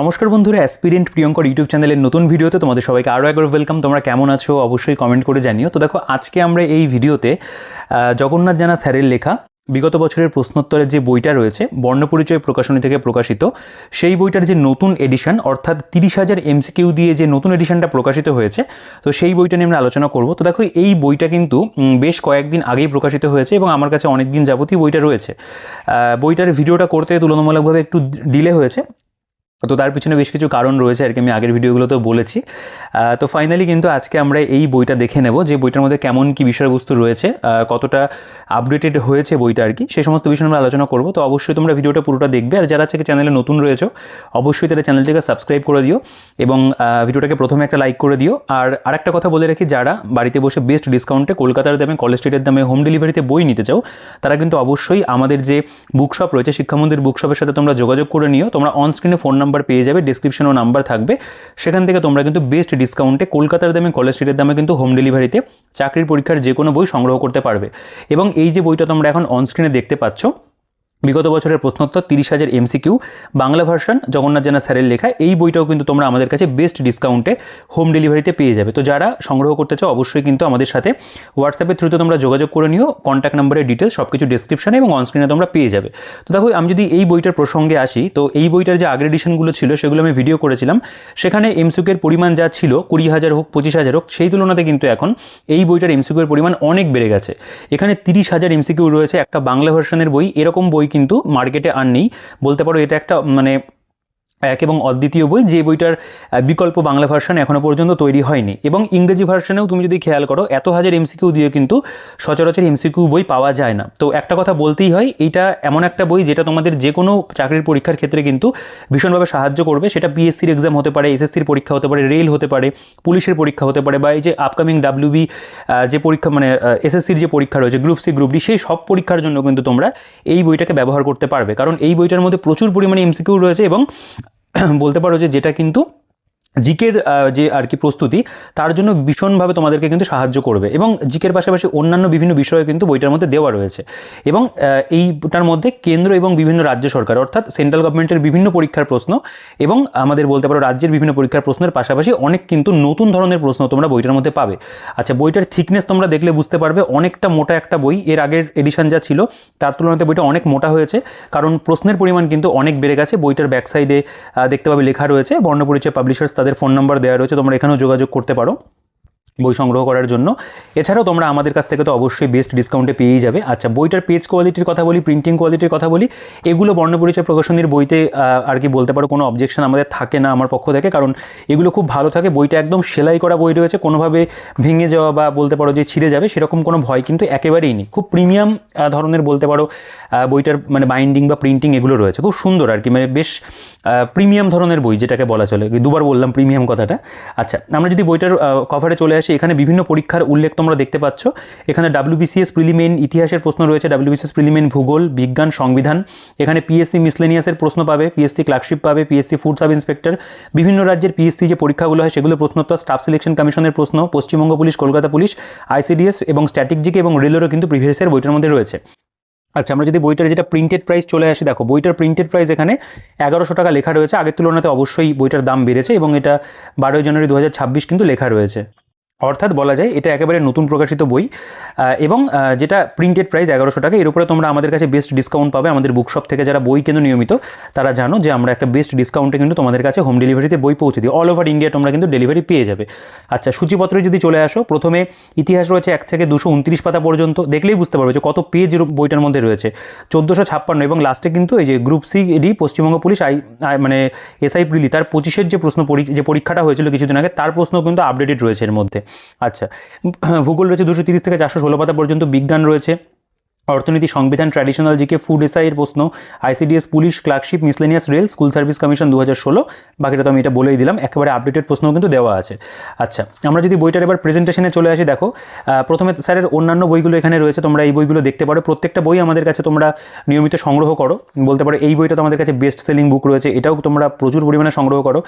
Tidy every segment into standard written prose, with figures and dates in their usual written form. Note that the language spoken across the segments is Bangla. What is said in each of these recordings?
নমস্কার বন্ধুরা, অ্যাসপিরেন্ট প্রিয়ঙ্কর ইউটিউব চ্যানেলের নতুন ভিডিওতে তোমাদের সবাইকে আরও একবার ওয়েলকাম। তোমরা কেমন আছো অবশ্যই কমেন্ট করে জানিও। তো দেখো, আজকে আমরা এই ভিডিওতে জগন্নাথ জানা স্যারের লেখা বিগত বছরের প্রশ্নোত্তরের যে বইটা রয়েছে বর্ণপরিচয় প্রকাশনী থেকে প্রকাশিত, সেই বইটার যে নতুন এডিশন অর্থাৎ 30,000 MCQ দিয়ে যে নতুন এডিশনটা প্রকাশিত হয়েছে, তো সেই বইটা নিয়ে আমরা আলোচনা করব। তো দেখো, এই বইটা কিন্তু বেশ কয়েকদিন আগেই প্রকাশিত হয়েছে এবং আমার কাছে অনেক দিন যাবতই বইটা রয়েছে। বইটার ভিডিওটা করতে তুলনামূলকভাবে একটু ডিলে হয়েছে, তো তার পিছনে বেশ কিছু কারণ রয়েছে আর কি, আমি আগের ভিডিওগুলোতেও বলেছি। তো ফাইনালি কিন্তু আজকে আমরা এই বইটা দেখে নেব যে বইটার মধ্যে কেমন কি বিষয়বস্তু রয়েছে, কতটা আপডেটেড হয়েছে বইটা আর কি, সেই সমস্ত বিষয় আমরা আলোচনা করব। তো অবশ্যই তোমরা ভিডিওটা পুরোটা দেখবে, আর যারা আজকে চ্যানেলে নতুন রয়েছে অবশ্যই তারা চ্যানেলটিকে সাবস্ক্রাইব করে দিও এবং ভিডিওটাকে প্রথমে একটা লাইক করে দিও। আর আরেকটা কথা বলে রাখি, যারা বাড়িতে বসে বেস্ট ডিসকাউন্টে কলকাতার দামে কলেজ স্ট্রিটের দামে হোম ডেলিভারিতে বই নিতে চাও, তারা কিন্তু অবশ্যই আমাদের যে বুকশপ রয়েছে শিক্ষামন্দির বুকশপের সাথে তোমরা যোগাযোগ করে নিও। তোমরা অনস্ক্রিনে ফোন নাম্বার পেয়ে যাবে, ডিসক্রিপশনও নাম্বার থাকবে, সেখান থেকে তোমরা কিন্তু বেস্ট ডিসকাউন্টে কলকাতার দামে কলেজ স্ট্রিটের দামে কিন্তু হোম ডেলিভারিতে চাকরির পরীক্ষার যে কোনো বই সংগ্রহ করতে পারবে। এবং এই যে বইটা তোমরা এখন অনস্ক্রিনে দেখতে পাচ্ছ, বিগত বছরের প্রশ্নোত্তর 30,000 MCQ বাংলা ভার্সন জগন্নাথ জানা স্যারের লেখা, এই বইটাও কিন্তু তোমরা আমাদের কাছে বেস্ট ডিসকাউন্টে হোম ডেলিভারিতে পেয়ে যাবে। তো যারা সংগ্রহ করতে চাও অবশ্যই কিন্তু আমাদের সাথে হোয়াটসঅ্যাপের থ্রুতে তোমরা যোগাযোগ করে নিও। কন্ট্যাক্ট নাম্বারের ডিটেলস সব কিছু ডিসক্রিপশনে এবং অনস্ক্রিনে তোমরা পেয়ে যাবে। তো দেখো, আমি যদি এই বইটার প্রসঙ্গে আসি, তো এই বইটার যে আগের এডিশনগুলো ছিল সেগুলো আমি ভিডিও করেছিলাম, সেখানে এমসিকিউর পরিমাণ যা ছিল 20,000 হোক 25,000 হোক, সেই তুলনাতে কিন্তু এখন এই বইটার এমসিকিউর পরিমাণ অনেক বেড়ে গেছে। এখানে 30,000 এমসিকিউ রয়েছে একটা বাংলা ভার্সনের বই, এরকম বই কিন্তু মার্কেটে আর নেই। বলতে পারো এটা একটা এক এবং অদ্বিতীয় বই, যে বইটার বিকল্প বাংলা ভার্সন এখনও পর্যন্ত তৈরি হয়নি। এবং ইংরেজি ভার্সনেও তুমি যদি খেয়াল করো, এত হাজার এমসিকিউ দিয়ে কিন্তু সচরাচর এমসিকিউ বই পাওয়া যায় না। তো একটা কথা বলতেই হয়, এইটা এমন একটা বই যেটা তোমাদের যে কোনো চাকরির পরীক্ষার ক্ষেত্রে কিন্তু ভীষণভাবে সাহায্য করবে। সেটা পিএসসির এক্সাম হতে পারে, এসএসসির পরীক্ষা হতে পারে, রেল হতে পারে, পুলিশের পরীক্ষা হতে পারে, বা এই যে আপকামিং ডাব্লিউবি যে পরীক্ষা এসএসসির যে পরীক্ষা রয়েছে গ্রুপ সি গ্রুপ ডি, সেই সব পরীক্ষার জন্য কিন্তু তোমরা এই বইটাকে ব্যবহার করতে পারবে। কারণ এই বইটার মধ্যে প্রচুর পরিমাণে এমসিকিউ রয়েছে এবং বলতে পারো যে যেটা কিন্তু জিকের যে আর কি প্রস্তুতি, তার জন্য ভীষণভাবে তোমাদেরকে কিন্তু সাহায্য করবে। এবং জিকের পাশাপাশি অন্যান্য বিভিন্ন বিষয় কিন্তু বইটার মধ্যে দেওয়া রয়েছে। এবং এইটার মধ্যে কেন্দ্র এবং বিভিন্ন রাজ্য সরকার অর্থাৎ সেন্ট্রাল গভর্নমেন্টের বিভিন্ন পরীক্ষার প্রশ্ন এবং আমাদের বলতে পারো রাজ্যের বিভিন্ন পরীক্ষার প্রশ্নের পাশাপাশি অনেক কিন্তু নতুন ধরনের প্রশ্ন তোমরা বইটার মধ্যে পাবে। আচ্ছা, বইটার থিকনেস তোমরা দেখলে বুঝতে পারবে, অনেকটা মোটা একটা বই। এর আগের এডিশন যা ছিল তার তুলনাতে বইটা অনেক মোটা হয়েছে, কারণ প্রশ্নের পরিমাণ কিন্তু অনেক বেড়ে গেছে। বইটার ব্যাক সাইডে দেখতে পাবে লেখা রয়েছে বর্ণপরিচয় পাবলিশার্স, তাদের ফোন নাম্বার দেওয়া রয়েছে, তোমরা এখানেও যোগাযোগ করতে পারো বই সংগ্রহ করার জন্য। এছাড়াও তোমরা আমাদের কাছ থেকে তো অবশ্যই বেস্ট ডিসকাউন্টে পেয়েই যাবে। আচ্ছা, বইটার পেজ কোয়ালিটির কথা বলি, প্রিন্টিং কোয়ালিটির কথা বলি, এগুলো বর্ণপরিচয় প্রকাশনীর বইতে আর কি বলতে পারো কোনো অবজেকশন আমাদের থাকে না আমার পক্ষ থেকে, কারণ এগুলো খুব ভালো থাকে। বইটা একদম সেলাই করা বই রয়েছে, কোনোভাবে ভেঙে যাওয়া বা বলতে পারো যে ছিঁড়ে যাবে সেরকম কোনো ভয় কিন্তু একেবারেই নেই। খুব প্রিমিয়াম ধরনের বলতে পারো বইটার বাইন্ডিং বা প্রিন্টিং এগুলো রয়েছে, খুব সুন্দর আর কি, বেশ প্রিমিয়াম ধরনের বই যেটাকে বলা চলে। দুবার বললাম প্রিমিয়াম কথাটা। আচ্ছা, আমরা যদি বইটার কভারে চলে আসি, এখানে বিভিন্ন পরীক্ষার উল্লেখ তোমরা দেখতে পাচ্ছ। এখানে WBCS প্রিলিমেন ইতিহাসের প্রশ্ন রয়েছে, WBCS প্রিলিমেন ভূগোল, বিজ্ঞান, সংবিধান। এখানে পিএসসি মিসলেনিয়াসের প্রশ্ন পাবে, পিএসসি ক্লার্কশিপ পাবে, পিএসসি ফুড সাব ইন্সপেক্টর, বিভিন্ন রাজ্যের পিএসসি যে পরীক্ষাগুলো হয় সেগুলো প্রশ্নোত্তর, স্টাফ সিলেকশন কমিশনের প্রশ্ন, Paschimbanga police, Kolkata police, ICDS এবং স্ট্যাটিক জিকে এবং রেলেরও কিন্তু প্রিভিয়াস ইয়ার বইটার মধ্যে রয়েছে। আচ্ছা, আমরা যদি বইটার যেটা প্রিন্টেড প্রাইস চলে আসি, দেখো বইটার প্রিন্টেড প্রাইস এখানে 1100 টাকা লেখা রয়েছে। আগের তুলনাতে অবশ্যই বইটার দাম বেড়েছে এবং এটা 12 জানুয়ারি 2026 কিন্তু লেখা রয়েছে, অর্থাৎ বলা যায় এটা একেবারে নতুন প্রকাশিত বই। এবং যেটা প্রিন্টেড প্রাইস 1100 টাকা, এর উপরে তোমরা আমাদের কাছে বেস্ট ডিসকাউন্ট পাবে। আমাদের বুকশপ থেকে যারা বই কেন নিয়মিত তারা জানো যে আমরা একটা বেস্ট ডিসকাউন্টে কিন্তু তোমাদের কাছে হোম ডেলিভারিতে বই পৌঁছে দিই। অল ওভার ইন্ডিয়া তোমরা কিন্তু ডেলিভারি পেয়ে যাবে। আচ্ছা, সূচিপত্রে যদি চলে আসো, প্রথমে ইতিহাস রয়েছে 1 থেকে 229 পাতা পর্যন্ত, দেখলেই বুঝতে পারবে যে কত পেজ বইটার মধ্যে রয়েছে, 1456। এবং লাস্টে কিন্তু এই যে group C D Paschimbanga police S I প্রিলি তার 25-এর যে যে পরীক্ষাটা হয়েছিল কিছুদিন আগে, তার প্রশ্ন কিন্তু আপডেটেড রয়েছে এর মধ্যে। আচ্ছা, ভূগোল রয়েছে 230 থেকে 416 পাতা পর্যন্ত, বিজ্ঞান রয়েছে, অর্থনীতি, সংবিধান, ট্র্যাডিশনাল জিকে, ফুড এসআই এর প্রশ্ন, ICDS police, clerkship, miscellaneous, rail, school service commission 2016, বাকিটা তো আমি এটা বলেই দিলাম, একেবারে আপডেটেড প্রশ্নও কিন্তু দেওয়া আছে। আচ্ছা, আমরা যদি বইটার এবার প্রেজেন্টেশনে চলে আসি, দেখো প্রথমে স্যারের অন্যান্য বইগুলো এখানে রয়েছে, তোমরা এই বইগুলো দেখতে পারো। প্রত্যেকটা বই আমাদের কাছে তোমরা নিয়মিত সংগ্রহ করো, বলতে পারো এই বইটা তো আমাদের কাছে বেস্ট সেলিং বুক রয়েছে, এটাও তোমরা প্রচুর পরিমাণে সংগ্রহ করো।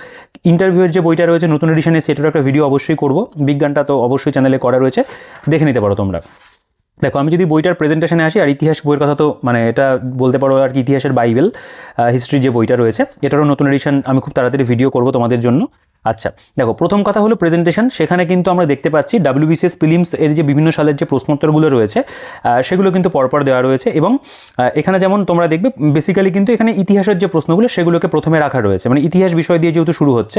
ইন্টারভিউয়ের যে বইটা রয়েছে নতুন এডিশনে, সেটারও একটা ভিডিও অবশ্যই করবো। বিজ্ঞানটা তো অবশ্যই চ্যানেলে করা রয়েছে, দেখে নিতে পারো তোমরা। দেখো আমি যদি বইটার প্রেজেন্টেশনে আসি, আর ইতিহাস বইয়ের কথা তো মানে এটা বলতে পারো আর কি, ইতিহাসের বাইবেল, হিস্ট্রি যে বইটা রয়েছে এটারও নতুন এডিশন আমি খুব তাড়াতাড়ি ভিডিও করব তোমাদের জন্য। আচ্ছা দেখো, প্রথম কথা হলো প্রেজেন্টেশন। সেখানে কিন্তু আমরা দেখতে পাচ্ছি WBCS প্রিলিমস এর যে বিভিন্ন সালের যে প্রশ্নোত্তরগুলো রয়েছে সেগুলো কিন্তু পরপর দেওয়া রয়েছে, এবং এখানে যেমন তোমরা দেখবে বেসিক্যালি কিন্তু এখানে ইতিহাসের যে প্রশ্নগুলো সেগুলোকে প্রথমে রাখা রয়েছে, মানে ইতিহাস বিষয় দিয়ে যেহেতু শুরু হচ্ছে।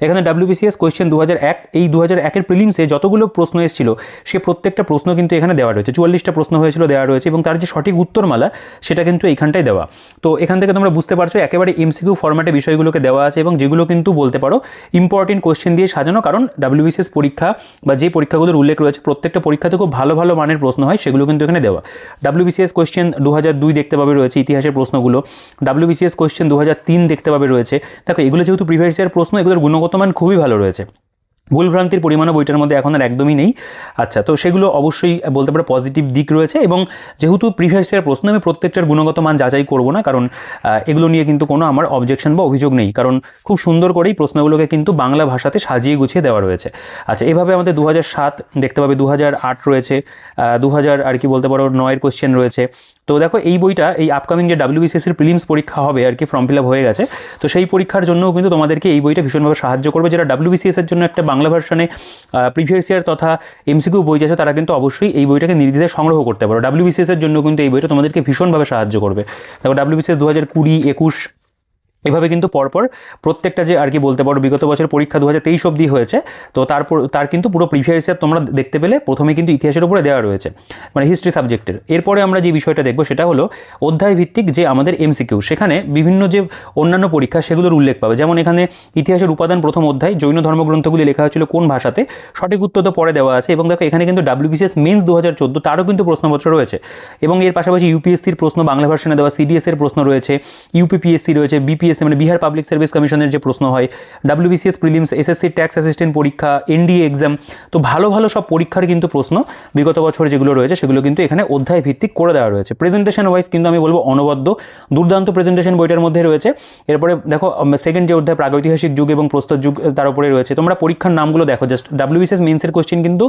এখানে WBCS কোয়েশ্চেন 2001, এই 2001-এর প্রিলিমসে যতগুলো প্রশ্ন এসেছিল সে প্রত্যেকটা প্রশ্ন কিন্তু এখানে দেওয়া রয়েছে। 44টা প্রশ্ন হয়েছিল, দেওয়া রয়েছে, এবং তার যে সঠিক উত্তরমালা সেটা কিন্তু এইখানটায় দেওয়া। তো এখান থেকে তোমরা বুঝতে পারছো একেবারে MCQ ফরম্যাটে বিষয়গুলোকে দেওয়া আছে, এবং যেগুলো কিন্তু বলতে পারো ইম্পর্টেন্ট কোয়েশ্চেন দিয়ে সাজানো, কারণ WBCS পরীক্ষা বা যে পরীক্ষাগুলোর উল্লেখ রয়েছে প্রত্যেকটা পরীক্ষাতে খুব ভালো ভালো মানের প্রশ্ন হয়, সেগুলো কিন্তু এখানে দেওয়া। WBCS কোয়েশ্চেন 2002 দেখতে পাবে রয়েছে ইতিহাসের প্রশ্নগুলো, WBCS কোয়েশ্চেন 2003 দেখতে পাবে রয়েছে। দেখো এগুলো যেহেতু প্রিভিয়াস ইয়ার প্রশ্ন, এগুলোর গুণগত মান খুবই ভালো রয়েছে, ভুলভ্রান্তির পরিমাণও বইটার মধ্যে এখন আর একদমই নেই। আচ্ছা, তো সেগুলো অবশ্যই বলতে পারো পজিটিভ দিক রয়েছে, এবং যেহেতু প্রিভিয়াস ইয়ার প্রশ্ন আমি প্রত্যেকটার গুণগত মান যাচাই করব না, কারণ এগুলো নিয়ে কিন্তু কোনো আমার অবজেকশন বা অভিযোগ নেই, কারণ খুব সুন্দর করেই প্রশ্নগুলোকে কিন্তু বাংলা ভাষাতে সাজিয়ে গুছিয়ে দেওয়া রয়েছে। আচ্ছা, এভাবে আমাদের 2007 দেখতে পাবে, 2008 রয়েছে, 2000 আর কি বলতে পারো 9-এর কোয়েশ্চেন রয়েছে। তো দেখো এই বইটা এই আপকামিং যে WBCS-এর প্রিলিমস পরীক্ষা হবে আর কি, ফর্ম ফিল আপ হয়ে গেছে, তো সেই পরীক্ষার জন্যও কিন্তু তোমাদেরকে এই বইটা ভীষণভাবে সাহায্য করবে। যারা WBCS-এর জন্য একটা বাংলা ভার্সনে প্রিভিয়াস ইয়ার তথা MCQ বই আছে তারা কিন্তু অবশ্যই এই বইটাকে নির্দ্বিধায় সংগ্রহ করতে পারো। WBCS-এর জন্য কিন্তু এই বইটা তোমাদেরকে ভীষণভাবে সাহায্য করবে। দেখো WBCS 2020, 21 এভাবে কিন্তু পরপর প্রত্যেকটা যে আর কি বলতে পারো বিগত বছরের পরীক্ষা 2023 অবধি হয়েছে, তো তার কিন্তু পুরো প্রিভিয়াস ইয়ার তোমরা দেখতে পেলে প্রথমে কিন্তু ইতিহাসের উপরে দেওয়া রয়েছে, মানে হিস্ট্রি সাবজেক্টের। এরপরে আমরা যে বিষয়টা দেখবো সেটা হলো অধ্যায় ভিত্তিক যে আমাদের MCQ, সেখানে বিভিন্ন যে অন্যান্য পরীক্ষা সেগুলোর উল্লেখ পাবে। যেমন এখানে ইতিহাসের উপাদান প্রথম অধ্যায়, জৈন ধর্মগ্রন্থগুলি লেখা হয়েছিল কোন ভাষাতে, সঠিক উত্তর তো পরে দেওয়া আছে। এবং দেখো এখানে কিন্তু WBCS মেন্স 2014 তারও কিন্তু প্রশ্নপত্র রয়েছে, এবং এর পাশাপাশি UPSC-র প্রশ্ন বাংলা ভার্সনে দেওয়া, CDS-এর প্রশ্ন রয়েছে, UPPSC রয়েছে, BPSC মানে বিহার পাবলিক সার্ভিস কমিশনের যে প্রশ্ন হয়, WBCS prelims, SSC tax assistant পরীক্ষা, NDA এক্সাম, তো ভালো ভালো সব পরীক্ষার কিন্তু প্রশ্ন বিগত বছরে যেগুলো রয়েছে সেগুলো কিন্তু এখানে অধ্যায় ভিত্তিক করে দেওয়া রয়েছে। প্রেজেন্টেশন ওয়াইজ কিন্তু আমি বলবো অনবদ্য দুর্দান্ত প্রেজেন্টেশন বইটার মধ্যে রয়েছে। এরপরে দেখো সেকেন্ড যে অধ্যায় প্রাগৈতিহাসিক যুগ এবং প্রস্তর যুগ তার উপরে রয়েছে। তোমরা পরীক্ষার নামগুলো দেখো, জাস্ট WBCS মেন্সের কোশ্চেন কিন্তু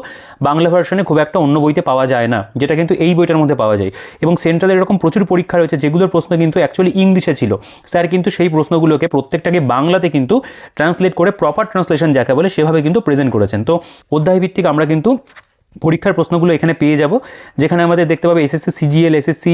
বাংলা ভার্সনে খুব একটা অন্য বইতে পাওয়া যায় না, যেটা কিন্তু এই বইটার মধ্যে পাওয়া যায়। এবং সেন্ট্রাল এরকম প্রচুর পরীক্ষা রয়েছে যেগুলোর প্রশ্ন কিন্তু অ্যাকচুয়ালি ইংলিশে ছিল, স্যার কিন্তু সেই প্রশ্নগুলোকে প্রত্যেকটাকে বাংলাতে কিন্তু ট্রান্সলেট করে প্রপার ট্রান্সলেশন যাকে বলে সেভাবে কিন্তু প্রেজেন্ট করেছেন। তো অধ্যায় ভিত্তিক আমরা কিন্তু পরীক্ষার প্রশ্নগুলো এখানে পেয়ে যাব, যেখানে আমাদের দেখতে পাবে SSC CGL, SSC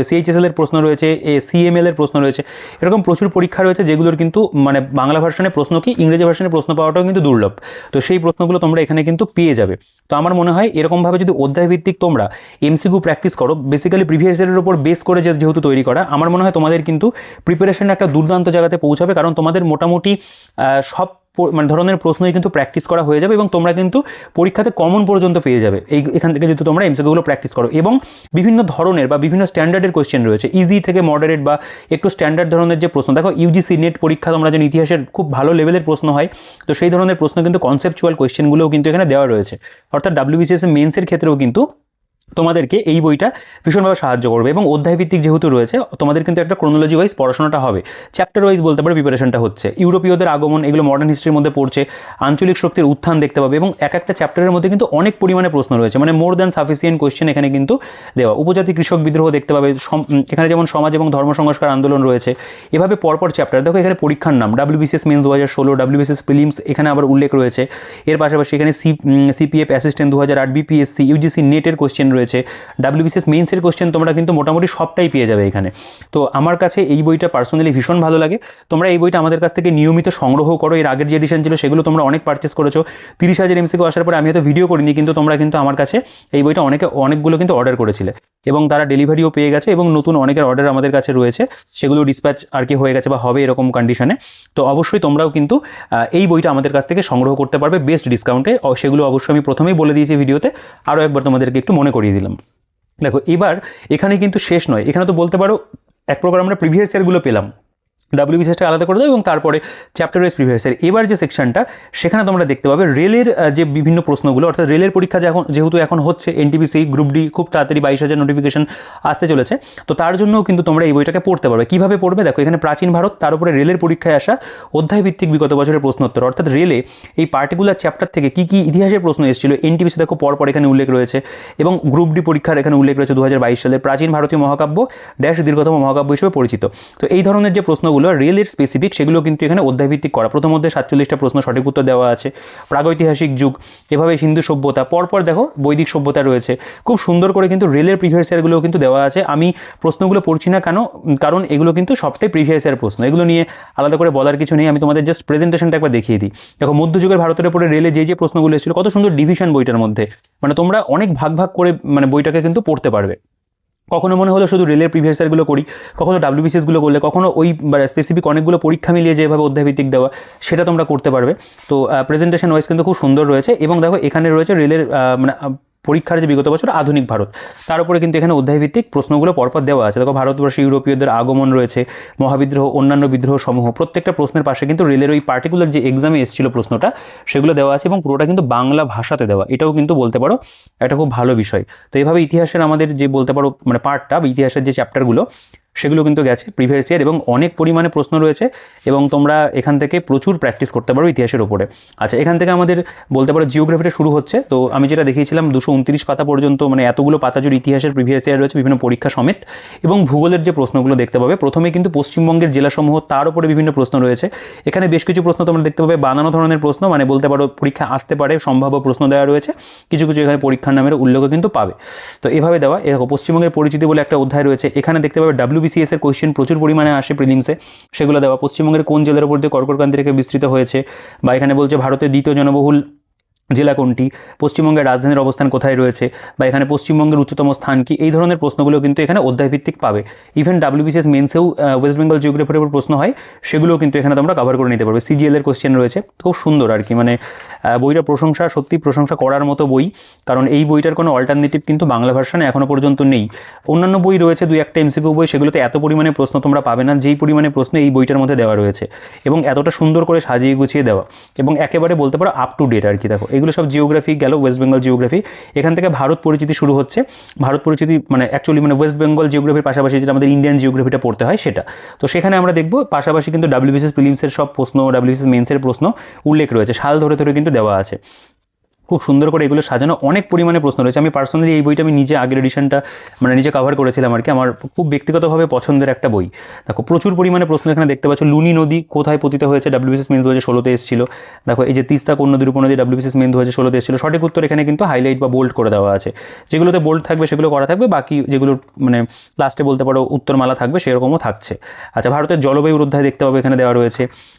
CHSL এর প্রশ্ন রয়েছে, CML এর প্রশ্ন রয়েছে, এরকম প্রচুর পরীক্ষা রয়েছে যেগুলোর কিন্তু মানে বাংলা ভার্সনে প্রশ্ন কি ইংরেজি ভার্সনে প্রশ্ন পাওয়াটাও কিন্তু দুর্লভ। তো সেই প্রশ্নগুলো তোমরা এখানে কিন্তু পেয়ে যাবে। তো আমার মনে হয় এরকমভাবে যদি অধ্যায় ভিত্তিক তোমরা MCQ প্র্যাকটিস করো, বেসিক্যালি প্রিভিয়াস ইয়ারের উপর বেস করে যেহেতু তৈরি করা, আমার মনে হয় তোমাদের কিন্তু প্রিপারেশন একটা দুর্দান্ত জায়গাতে পৌঁছাবে, কারণ তোমাদের মোটামুটি সব মানে ধরনের প্রশ্নই কিন্তু প্র্যাকটিস করা হয়ে যাবে, এবং তোমরা কিন্তু পরীক্ষাতে কমন পর্যন্ত পেয়ে যাবে এখান থেকে যদি তোমরা MCQগুলো প্র্যাকটিস করো। এবং বিভিন্ন ধরনের বা বিভিন্ন স্ট্যান্ডার্ডের কোয়েশ্চেন রয়েছে, ইজি থেকে মডারেট বা একটু স্ট্যান্ডার্ড ধরনের যে প্রশ্ন। দেখো UGC নেট পরীক্ষা তোমরা জানো ইতিহাসের খুব ভালো লেভেলের প্রশ্ন হয়, তো সেই ধরনের প্রশ্ন কিন্তু কনসেপচুয়াল কোয়েশ্চেনগুলোও কিন্তু এখানে দেওয়া রয়েছে। অর্থাৎ WBCS মেন্সের ক্ষেত্রেও কিন্তু তোমাদেরকে এই বইটা ভীষণভাবে সাহায্য করবে। এবং অধ্যায় ভিত্তিক যেহেতু রয়েছে তোমাদের কিন্তু একটা ক্রোনোলজি ওয়াইজ পড়াশোনাটা হবে, চ্যাপ্টার ওয়াইজ বলতে পারো প্রিপারেশনটা হচ্ছে। ইউরোপীয়দের আগমন এগুলো মডার্ন হিস্ট্রির মধ্যে পড়ছে, আঞ্চলিক শক্তির উত্থান দেখতে পাবে, এবং এক একটা চ্যাপ্টারের মধ্যে কিন্তু অনেক পরিমাণে প্রশ্ন রয়েছে, মানে মোর দ্যান সাফিসিয়েন্ট কোয়েশ্চেন এখানে কিন্তু দেওয়া। উপজাতি কৃষক বিদ্রোহ দেখতে পাবে, এখানে যেমন সমাজ এবং ধর্ম সংস্কার আন্দোলন রয়েছে, এভাবে পরপর চ্যাপ্টার। দেখো এখানে পরীক্ষার নাম WBCS মেন্স 2016, WBCS প্রিলিমস এখানে আবার উল্লেখ রয়েছে। এর পাশাপাশি এখানে CPF অ্যাসিস্ট্যান্ট 2008, BPSC, UGC নেটের কোয়েশ্চেন রয়েছে, WBCS মেন্সের কোশ্চেন তোমরা কিন্তু মোটামুটি সবটাই পেয়ে যাবে এখানে। তো আমার কাছে এই বইটা পার্সোনালি ভীষণ ভালো লাগে। তোমরা এই বইটা আমাদের কাছ থেকে নিয়মিত সংগ্রহ করো। এর আগের যে এডিশন ছিল সেগুলো তোমরা অনেক পারচেস করেছো। 30,000 MCQ আসার পরে আমি হয়তো ভিডিও করিনি, কিন্তু তোমরা কিন্তু আমার কাছে এই বইটা অনেকগুলো কিন্তু অর্ডার করেছিলে, এবং তারা ডেলিভারিও পেয়ে গেছে, এবং নতুন অনেকের অর্ডার আমাদের কাছে রয়েছে, সেগুলো ডিসপ্যাচ আর কি হয়ে গেছে বা হবে এরকম কন্ডিশনে। তো অবশ্যই তোমরাও কিন্তু এই বইটা আমাদের কাছ থেকে সংগ্রহ করতে পারবে বেস্ট ডিসকাউন্টে। সেগুলো অবশ্যই আমি প্রথমেই বলে দিয়েছি ভিডিওতে, আরও একবার তোমাদেরকে একটু মনে করিয়ে দিলাম। দেখো এবার এখানে কিন্তু শেষ নয়, এখানে তো বলতে পারো এক প্রকার আমরা প্রিভিয়াস ইয়ারগুলো পেলাম, ডাব্লিউবিসিএসটা আলাদা করে দাও এবং তারপরে চ্যাপ্টার ওয়াইজ প্রিভিয়াস ইয়ার। এবার যে সেকশনটা সেখানে তোমরা দেখতে পাবে রেলের যে বিভিন্ন প্রশ্নগুলো, অর্থাৎ রেলের পরীক্ষা যেহেতু এখন হচ্ছে এনটিপিসি গ্রুপ ডি খুব তাড়াতাড়ি 22,000 নোটিফিকেশন আসতে চলেছে, তো তার জন্যও কিন্তু তোমরা এই বইটাকে পড়তে পারবে। কীভাবে পড়বে দেখো, এখানে প্রাচীন ভারত, তার উপরে রেলের পরীক্ষায় আসা অধ্যায়ভিত্তিক বিগত বছরের প্রশ্নোত্তর, অর্থাৎ রেলে এই পার্টিকুলার চ্যাপ্টার থেকে কী কী ইতিহাসের প্রশ্ন এসেছিল এনটিপিসি দেখো পরপর এখানে উল্লেখ রয়েছে, এবং গ্রুপ ডি পরীক্ষার এখানে উল্লেখ রয়েছে 2022 সালে প্রাচীন ভারতীয় মহাকাব্য দীর্ঘতম মহাকাব্য হিসেবে পরিচিত। তো এই ধরনের যে প্রশ্নগুলো রেলের স্পেসিফিক সেগুলো কিন্তু এখানে অধ্যায়ভিত্তিক করা। প্রথম অধ্যায়ে 47টা প্রশ্ন সঠিক উত্তর দেওয়া আছে, প্রাগৈতিহাসিক যুগ, এভাবে সিন্ধু সভ্যতা, পরপর দেখো বৈদিক সভ্যতা রয়েছে। খুব সুন্দর করে কিন্তু রেলের প্রিভিয়াস ইয়ারগুলোও কিন্তু দেওয়া আছে। আমি প্রশ্নগুলো পড়ছি না কারণ এগুলো কিন্তু সবটাই প্রিভিয়াস ইয়ার প্রশ্ন, এগুলো নিয়ে আলাদা করে বলার কিছু নেই। আমি তোমাদের জাস্ট প্রেজেন্টেশনটা একবার দেখিয়ে দিই। দেখো মধ্যযুগের ভারতের উপরে রেলে যে প্রশ্নগুলো এসেছিল, কত সুন্দর ডিভিশন বইটার মধ্যে, মানে তোমরা অনেক ভাগ ভাগ করে মানে বইটাকে কিন্তু পড়তে পারবে। কখনো মনে হলো শুধু রেলের প্রিভিয়াস ইয়ারগুলো করি, কখনো ডাব্লিউবিসিএসগুলো করলে, কখনো ওই স্পেসিফিক অনেকগুলো পরীক্ষা মিলিয়ে যেভাবে অধ্যায়ভিত্তিক দেওয়া সেটা তোমরা করতে পারবে। তো প্রেজেন্টেশন ওয়াইজ কিন্তু খুব সুন্দর রয়েছে। এবং দেখো এখানে রয়েছে রেলের মানে পরীক্ষার যে বিগত বছর আধুনিক ভারত, তার উপরে কিন্তু এখানে অধ্যায়ভিত্তিক প্রশ্নগুলো পরপর দেওয়া আছে। দেখো ভারতবর্ষে ইউরোপীয়দের আগমন রয়েছে, মহাবিদ্রোহ, অন্যান্য বিদ্রোহ সমূহ, প্রত্যেকটা প্রশ্নের পাশে কিন্তু রেলের ওই পার্টিকুলার যে এক্সামে এসেছিল প্রশ্নটা সেগুলো দেওয়া আছে, এবং পুরোটা কিন্তু বাংলা ভাষাতে দেওয়া। এটাও কিন্তু বলতে পারো একটা খুব ভালো বিষয়। তো এইভাবে ইতিহাসের আমাদের যে বলতে পারো মানে পার্টটা, ইতিহাসের যে চ্যাপ্টারগুলো সেগুলো কিন্তু গেছে প্রিভিয়াস ইয়ার, এবং অনেক পরিমাণে প্রশ্ন রয়েছে, এবং তোমরা এখান থেকে প্রচুর প্র্যাকটিস করতে পারো ইতিহাসের ওপরে। আচ্ছা, এখান থেকে আমাদের বলতে পারো জিওগ্রাফিটা শুরু হচ্ছে। তো আমি যেটা দেখিয়েছিলাম 229 পাতা পর্যন্ত, মানে এতগুলো পাতা জুড়ে ইতিহাসের প্রিভিয়াস ইয়ার রয়েছে বিভিন্ন পরীক্ষা সমেত, এবং ভূগোলের যে প্রশ্নগুলো দেখতে পাবে প্রথমে কিন্তু পশ্চিমবঙ্গের জেলাসমূহ, তার উপরে বিভিন্ন প্রশ্ন রয়েছে। এখানে বেশ কিছু প্রশ্ন তোমরা দেখতে পাবে বানানো ধরনের প্রশ্ন, মানে বলতে পারো পরীক্ষা আসতে পারে সম্ভাব্য প্রশ্ন দেওয়া রয়েছে, কিছু কিছু এখানে পরীক্ষার নামের উল্লেখও কিন্তু পাবে। তো এভাবে দেওয়া। দেখো পশ্চিমবঙ্গের পরিচিতি বলে একটা অধ্যায় রয়েছে, এখানে দেখতে পাবে ডাব্লিউবিসিএস এর কোয়েশ্চেন প্রচুর পরিমাণে আসে প্রিলিমসে, সেগুলো দেওয়া। পশ্চিমবঙ্গের কোন জেলার উপর দিয়ে কর্কটক্রান্তি রেখা বিস্তৃত হয়েছে, বা এখানে বলছে ভারতের দ্বিতীয় জনবহুল জেলা কোনটি, পশ্চিমবঙ্গের রাজধানীর অবস্থান কোথায় রয়েছে, বা এখানে পশ্চিমবঙ্গের উচ্চতম স্থান কি, এই ধরনের প্রশ্নগুলো কিন্তু এখানে অধ্যায়ভিত্তিক পাবে। ইভেন ডাব্লিউবিসিএস মেন্সেও ওয়েস্ট বেঙ্গল জিওগ্রাফির উপর প্রশ্ন হয়, সেগুলোও কিন্তু এখানে তোমরা কভার করে নিতে পারবে। সিজিএল এর কোশ্চেন রয়েছে, খুব সুন্দর আর কি, মানে বইটা প্রশংসা, সত্যি প্রশংসা করার মতো বই, কারণ এই বইটার কোনো অল্টারনেটিভ কিন্তু বাংলা ভার্সনে এখনও পর্যন্ত নেই। অন্যান্য বই রয়েছে দুই একটা এমসিকিউ বই, সেগুলোতে এত পরিমাণে প্রশ্ন তোমরা পাবে না যেই পরিমাণে প্রশ্ন এই বইটার মধ্যে দেওয়া রয়েছে, এবং এতটা সুন্দর করে সাজিয়ে গুছিয়ে দেওয়া, এবং একেবারে বলতে পারো আপ টু ডেট আর কি। দেখো এগুলো সব জিওগ্রাফি গেল, ওয়েস্ট বেঙ্গল জিওগ্রাফি। এখান থেকে ভারত পরিচিতি শুরু হচ্ছে। ভারত পরিচিতি মানে অ্যাকচুয়ালি মানে ওয়েস্ট বেঙ্গল জিওগ্রাফির পাশাপাশি যেটা আমাদের ইন্ডিয়ান জিওগ্রাফিটা পড়তে হয় সেটা। তো সেখানে আমরা দেখবো পাশাপাশি কিন্তু ডাব্লিউবিসিএস প্রিলিমসের সব প্রশ্ন, ডাব্লিউবিসিএস মেন্সের প্রশ্ন উল্লেখ রয়েছে, সাল ধরে ধরে কিন্তু দেওয়া আছে। খুব সুন্দর করে এগুলো সাজানো, অনেক পরিমাণে প্রশ্ন রয়েছে। আমি পার্সোনালি এই বইটা আমি নিজে আগের এডিশনটা মানে নিজে কভার করেছিলাম আর কি, আমার খুব ব্যক্তিগতভাবে পছন্দের একটা বই। দেখো প্রচুর পরিমাণে প্রশ্ন এখানে দেখতে পাচ্ছ। লুনি নদী কোথায় পতিত হয়েছে, ডাব্লিউবিসিএস মেন 2016-তে এসেছিল। দেখো এই যে তিস্তা কোন নদীর উপনদী, ডাব্লিউবিসিএস মেন 2016-তে এসেছিল। সঠিক উত্তর এখানে কিন্তু হাইলাইট বা বোল্ড করে দেওয়া আছে, যেগুলোতে বোল্ড থাকবে সেগুলো করা থাকবে, বাকি যেগুলো মানে লাস্টে বলতে পারো উত্তরমালা থাকবে সেরকমও থাকছে। আচ্ছা, ভারতের জলবায়ুর অধ্যায় দেখতে পাবে এখানে দেওয়া রয়েছে।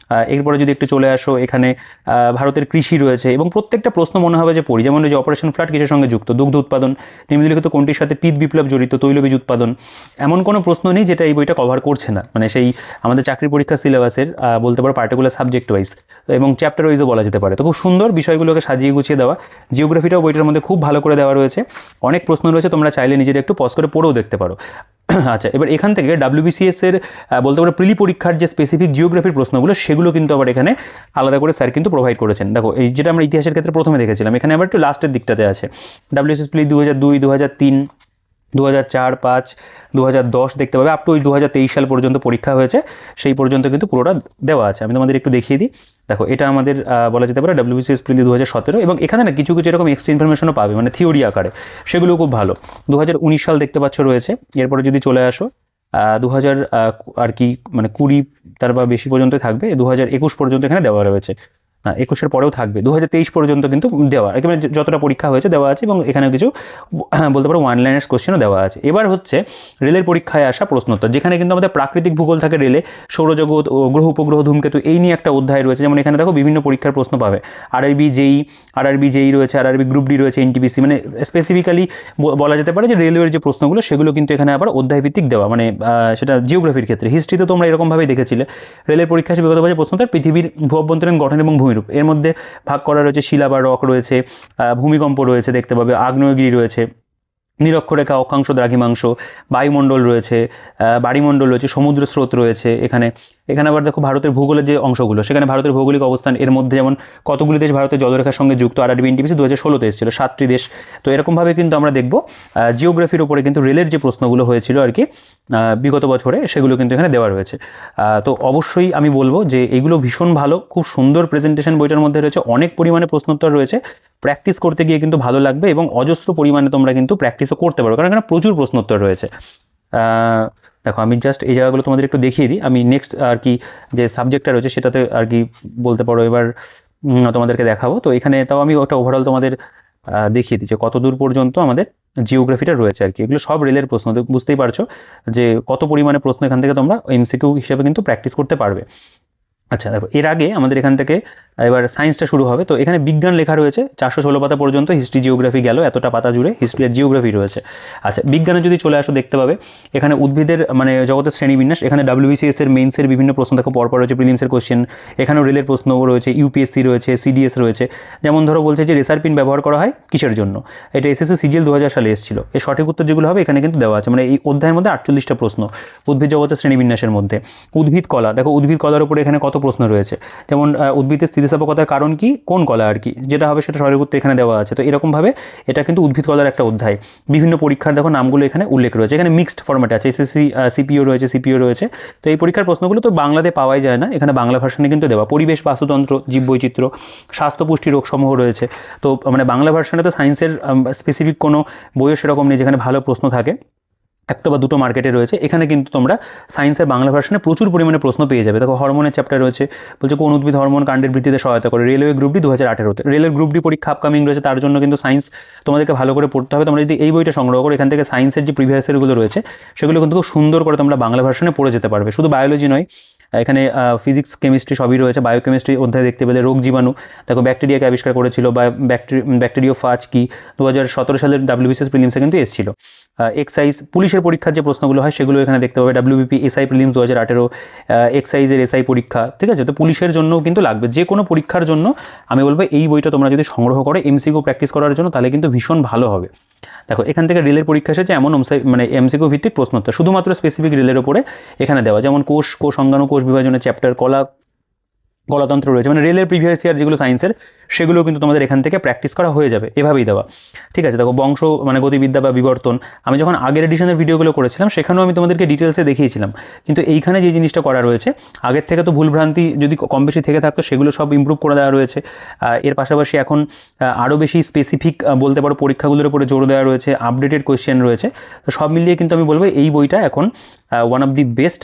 এরপরে যদি একটু চলে আসো, এখানে ভারতের কৃষি রয়েছে, এবং প্রত্যেকটা প্রশ্ন মনে হবে যে পড়ি, যেমন অপারেশন ফ্লাড কিসের সঙ্গে যুক্ত, দুগ্ধ উৎপাদন, নিম্নলিখিত কোনটির সাথে পিত বিপ্লব জড়িত, তৈলবীজ উৎপাদন। এমন কোনো প্রশ্ন নেই যেটা এই বইটা কভার করছে না, মানে সেই আমাদের চাকরি পরীক্ষা সিলেবাসের বলতে পারো পার্টিকুলার সাবজেক্ট ওয়াইজ এবং চ্যাপ্টার ওয়াইজও বলা যেতে পারে। তো খুব সুন্দর বিষয়গুলোকে সাজিয়ে গুছিয়ে দেওয়া। জিওগ্রাফিটাও বইটার মধ্যে খুব ভালো করে দেওয়া রয়েছে, অনেক প্রশ্ন রয়েছে, তোমরা চাইলে নিজেদের একটু পজ করে পড়েও দেখতে পারো। আচ্ছা, এবার এখান থেকে ডাব্লিউবিসিএস এর বলতে পারো প্রিলি পরীক্ষার যে স্পেসিফিক জিওগ্রাফির প্রশ্নগুলো সেগুলো কিন্তু আবার এখানে আলাদা করে স্যার কিন্তু প্রোভাইড করেছেন। দেখো এই যেটা আমরা ইতিহাসের ক্ষেত্রে প্রথমে দেখেছিলাম, এখানে আবার একটু লাস্টের দিকটাতে আছে। ডাব্লিউবিসিএস প্রিলি 2002, 2003, 2004, 5, 2010 দেখতে পাবে, আপ টু ওই 2023 সাল পর্যন্ত পরীক্ষা হয়েছে, সেই পর্যন্ত কিন্তু পুরোটা দেওয়া আছে। আমি তোমাদের একটু দেখিয়ে দিই। দেখো এটা আমাদের বলা যেতে পারে ডাব্লিউবিসিএস প্রিলি 2017, এবং এখানে না কিছু কিছু এরকম এক্সট্রা ইনফরমেশনও পাবে, মানে থিওরি আকারে, সেগুলো খুব ভালো। 2019 সাল দেখতে পাচ্ছ রয়েছে। এরপরে যদি চলে আসো 2000 আর কি মানে 20 তার বা বেশি পর্যন্ত থাকবে, 2021 পর্যন্ত এখানে দেওয়া রয়েছে। 21-এর পরেও থাকবে, 2023 পর্যন্ত কিন্তু দেওয়া, এখানে যতটা পরীক্ষা হয়েছে দেওয়া আছে, এবং এখানে কিছু বলতে পারো ওয়ান লাইনার্স কোশ্চেনও দেওয়া আছে। এবার হচ্ছে রেলের পরীক্ষায় আসা প্রশ্নোত্তর, যেখানে কিন্তু আমাদের প্রাকৃতিক ভূগোল থাকে রেলে, সৌরজগৎ ও গ্রহ উপগ্রহ ধূমকেতু এই নিয়ে একটা অধ্যায় রয়েছে। যেমন এখানে দেখো বিভিন্ন পরীক্ষার প্রশ্ন পাবে, আরআরবি জেই রয়েছে, আরআরবি গ্রুপ ডি রয়েছে, এনটিপিসি, মানে স্পেসিফিক্যালি বলা যেতে পারে যে রেলওয়ের যে প্রশ্নগুলো সেগুলো কিন্তু এখানে আবার অধ্যায়ভিত্তিক দেওয়া, মানে সেটা জিওগ্রাফির ক্ষেত্রে। হিস্ট্রিতে তোমরা এরকমভাবেই দেখেছিলে, রেলের পরীক্ষা বিগত বছর প্রশ্নোত্তর পৃথিবীর ভূ অভ্যন্তরীণ গঠন এবং ভূমিরূপ, এর মধ্যে ভাগ করা রয়েছে শিলা বা রক রয়েছে, ভূমিকম্প রয়েছে দেখতে পাবে, আগ্নেয়গিরি রয়েছে, নিরক্ষরেখা, অক্ষাংশ, দ্রাঘিমাংশ, বায়ুমণ্ডল রয়েছে, বাড়িমণ্ডল রয়েছে, সমুদ্র স্রোত রয়েছে। এখানে আবার দেখো ভারতের ভূগোলের যে অংশগুলো, সেখানে ভারতের ভৌগোলিক অবস্থান, এর মধ্যে যেমন কতগুলি দেশ ভারতের জলরেখার সঙ্গে যুক্ত, আরআরবি এনটিপিসি 2016-তে এসেছিল 7টি দেশ। তো এরকমভাবে কিন্তু আমরা দেখব জিওগ্রাফির উপরে কিন্তু রেলের যে প্রশ্নগুলো হয়েছিল আর কি বিগত বছরে, সেগুলো কিন্তু এখানে দেওয়া রয়েছে। তো অবশ্যই আমি বলবো যে এগুলো ভীষণ ভালো, খুব সুন্দর প্রেজেন্টেশন বইটার মধ্যে রয়েছে, অনেক পরিমাণে প্রশ্নোত্তর রয়েছে। প্র্যাকটিস করতে গিয়ে কিন্তু ভালো লাগবে এবং অজস্র পরিমাণে তোমরা কিন্তু প্র্যাকটিসও করতে পারো, কারণ এখানে প্রচুর প্রশ্নোত্তর রয়েছে। দেখো আমি জাস্ট এই জায়গাগুলো তোমাদের একটু দেখিয়ে দিই। আমি নেক্সট আর কি যে সাবজেক্টটা রয়েছে সেটাতে আর কি বলতে পারো এবার তোমাদেরকে দেখাবো। তো এখানে তাও আমি ওটা ওভারঅল তোমাদের দেখিয়ে দিই যে কত দূর পর্যন্ত আমাদের জিওগ্রাফিটা রয়েছে আর কি। এগুলো সব রেলের প্রশ্ন, বুঝতেই পারছো যে কত পরিমাণে প্রশ্ন এখান থেকে তোমরা এমসিকিউ হিসেবে কিন্তু প্র্যাকটিস করতে পারবে। আচ্ছা দেখো, এর আগে আমাদের এখান থেকে এবার সায়েন্সটা শুরু হবে। তো এখানে বিজ্ঞান লেখা রয়েছে 416 পাতা পর্যন্ত, হিস্ট্রি জিওগ্রাফি গেল, এতটা পাতা জুড়ে হিস্ট্রি আর জিওগ্রাফি রয়েছে। আচ্ছা, বিজ্ঞানে যদি চলে আসো দেখতে পাবে এখানে উদ্ভিদের মানে জগতের শ্রেণীবিন্যাস, এখানে WBCS এর মেইনসের বিভিন্ন প্রশ্ন দেখো পরপর রয়েছে, প্রিলিমসের কোশ্চেন, এখানেও রেলের প্রশ্ন রয়েছে, ইউপিএসসি রয়েছে, সিডিএস রয়েছে। যেমন ধরো বলছে যে রেসার পিন ব্যবহার করা হয় কিসের জন্য, এটা এসএসসি সিজিএল 2000 সালে এসেছিল। এর সঠিক উত্তর যেগুলো হবে এখানে কিন্তু দেওয়া আছে, মানে এই অধ্যায়ের মধ্যে 48টা প্রশ্ন উদ্ভিদ জগতের শ্রেণীবিন্যাসের মধ্যে। উদ্ভিদ কলা, দেখো উদ্ভিদ কলার উপরে এখানে কত প্রশ্ন রয়েছে, যেমন উদ্ভিদের স্থিতিস্থাপকতার কারণ কি, কোন কলা আর কি, যেটা হবে সেটা সঠিক উত্তর এখানে দেওয়া আছে। তো এরকমভাবে এটা কিন্তু উদ্ভিদ কলার একটা অধ্যায়। বিভিন্ন পরীক্ষার দেখো নামগুলো এখানে উল্লেখ রয়েছে, এখানে মিক্সড ফরম্যাট আছে, এসএসসি সিপিও রয়েছে, সিপিও রয়েছে। তো এই পরীক্ষার প্রশ্নগুলো তো বাংলাতে পাওয়াই যায় না, এখানে বাংলা ভার্সনে কিন্তু দেওয়া। পরিবেশ, বাস্তুতন্ত্র, জীববৈচিত্র্য, স্বাস্থ্য, পুষ্টি, রোগসমূহ রয়েছে। তো মানে বাংলা ভার্সনে তো সায়েন্সের স্পেসিফিক কোনো বইও সেরকম নেই যেখানে ভালো প্রশ্ন থাকে, একটা বা দুটো মার্কেটে রয়েছে। এখানে কিন্তু তোমরা সায়েন্সের বাংলা ভার্সনে প্রচুর পরিমাণে প্রশ্ন পেয়ে যাবে। দেখো হরমোনের চ্যাপ্টার রয়েছে, বলছে কোন উদ্ভিদ হরমোন কাণ্ডের বৃদ্ধিতে সহায়তা করে, রেলওয়ে গ্রুপ ডি 2018-তে। রেলের গ্রুপ ডি পরীক্ষা আপকামিং রয়েছে, তার জন্য কিন্তু সায়েন্স তোমাদেরকে ভালো করে পড়তে হবে। তোমরা যদি এই বইটা সংগ্রহ করো, এখান থেকে সায়েন্সের যে প্রিভিয়াস ইয়ারগুলো রয়েছে সেগুলো কিন্তু খুব সুন্দর করে তোমরা বাংলা ভার্সনে পড়ে যেতে পারবে। শুধু বায়োলজি নয়, এখানে ফিজিক্স, কেমিস্ট্রি সবই রয়েছে। বায়োকেমিস্ট্রি অধ্যায় দেখতে পেলে, রোগ জীবাণু, দেখো ব্যাকটেরিয়াকে আবিষ্কার করেছিল বা ব্যাকটেরিওফাজ কি 2017 সালের WBCS প্রিলিমসে কিন্তু এসেছিল। এক্সাইজ, পুলিশের পরীক্ষার যে প্রশ্নগুলো হয় সেগুলো এখানে দেখতে পাবে। WBP এসআই প্রিলিমস 2018, এক্সাইজের এসআই পরীক্ষা, ঠিক আছে। তো পুলিশের জন্যও কিন্তু লাগবে, যে কোনো পরীক্ষার জন্য আমি বলবো এই বইটা তোমরা যদি সংগ্রহ করো এমসিকিউ প্র্যাকটিস করার জন্য, তাহলে কিন্তু ভীষণ ভালো হবে। দেখো এখান থেকে রেলের পরীক্ষা এসেছে এমন মানে এমসিকিউ ভিত্তিক প্রশ্নোত্তর, শুধুমাত্র স্পেসিফিক রেলের উপরে এখানে দেওয়া, যেমন কোষ সংজ্ঞানু, কোষ বিভাজনের চ্যাপ্টার, কলাতন্ত্র রয়েছে। মানে রেলের প্রিভিয়াস ইয়ার যেগুলো সায়েন্সের, সেগুলো কিন্তু তোমাদের এখান থেকে প্র্যাকটিস করা হয়ে যাবে, এভাবেই দেওয়া, ঠিক আছে। দেখো বংশ মানে গতিবিদ্যা বা বিবর্তন, আমি যখন আগের এডিশনের ভিডিওগুলো করেছিলাম সেখানেও আমি তোমাদেরকে ডিটেলসে দেখিয়েছিলাম, কিন্তু এইখানে যে জিনিসটা করা রয়েছে আগের থেকে তো ভুলভ্রান্তি যদি কম বেশি থেকে থাকতো সেগুলো সব ইমপ্রুভ করে দেওয়া রয়েছে। এর পাশাপাশি এখন আরও বেশি স্পেসিফিক বলতে পারো পরীক্ষাগুলোর উপরে জোর দেওয়া রয়েছে, আপডেটেড কোয়েশ্চেন রয়েছে। তো সব মিলিয়ে কিন্তু আমি বলবো এই বইটা এখন ওয়ান অফ দি বেস্ট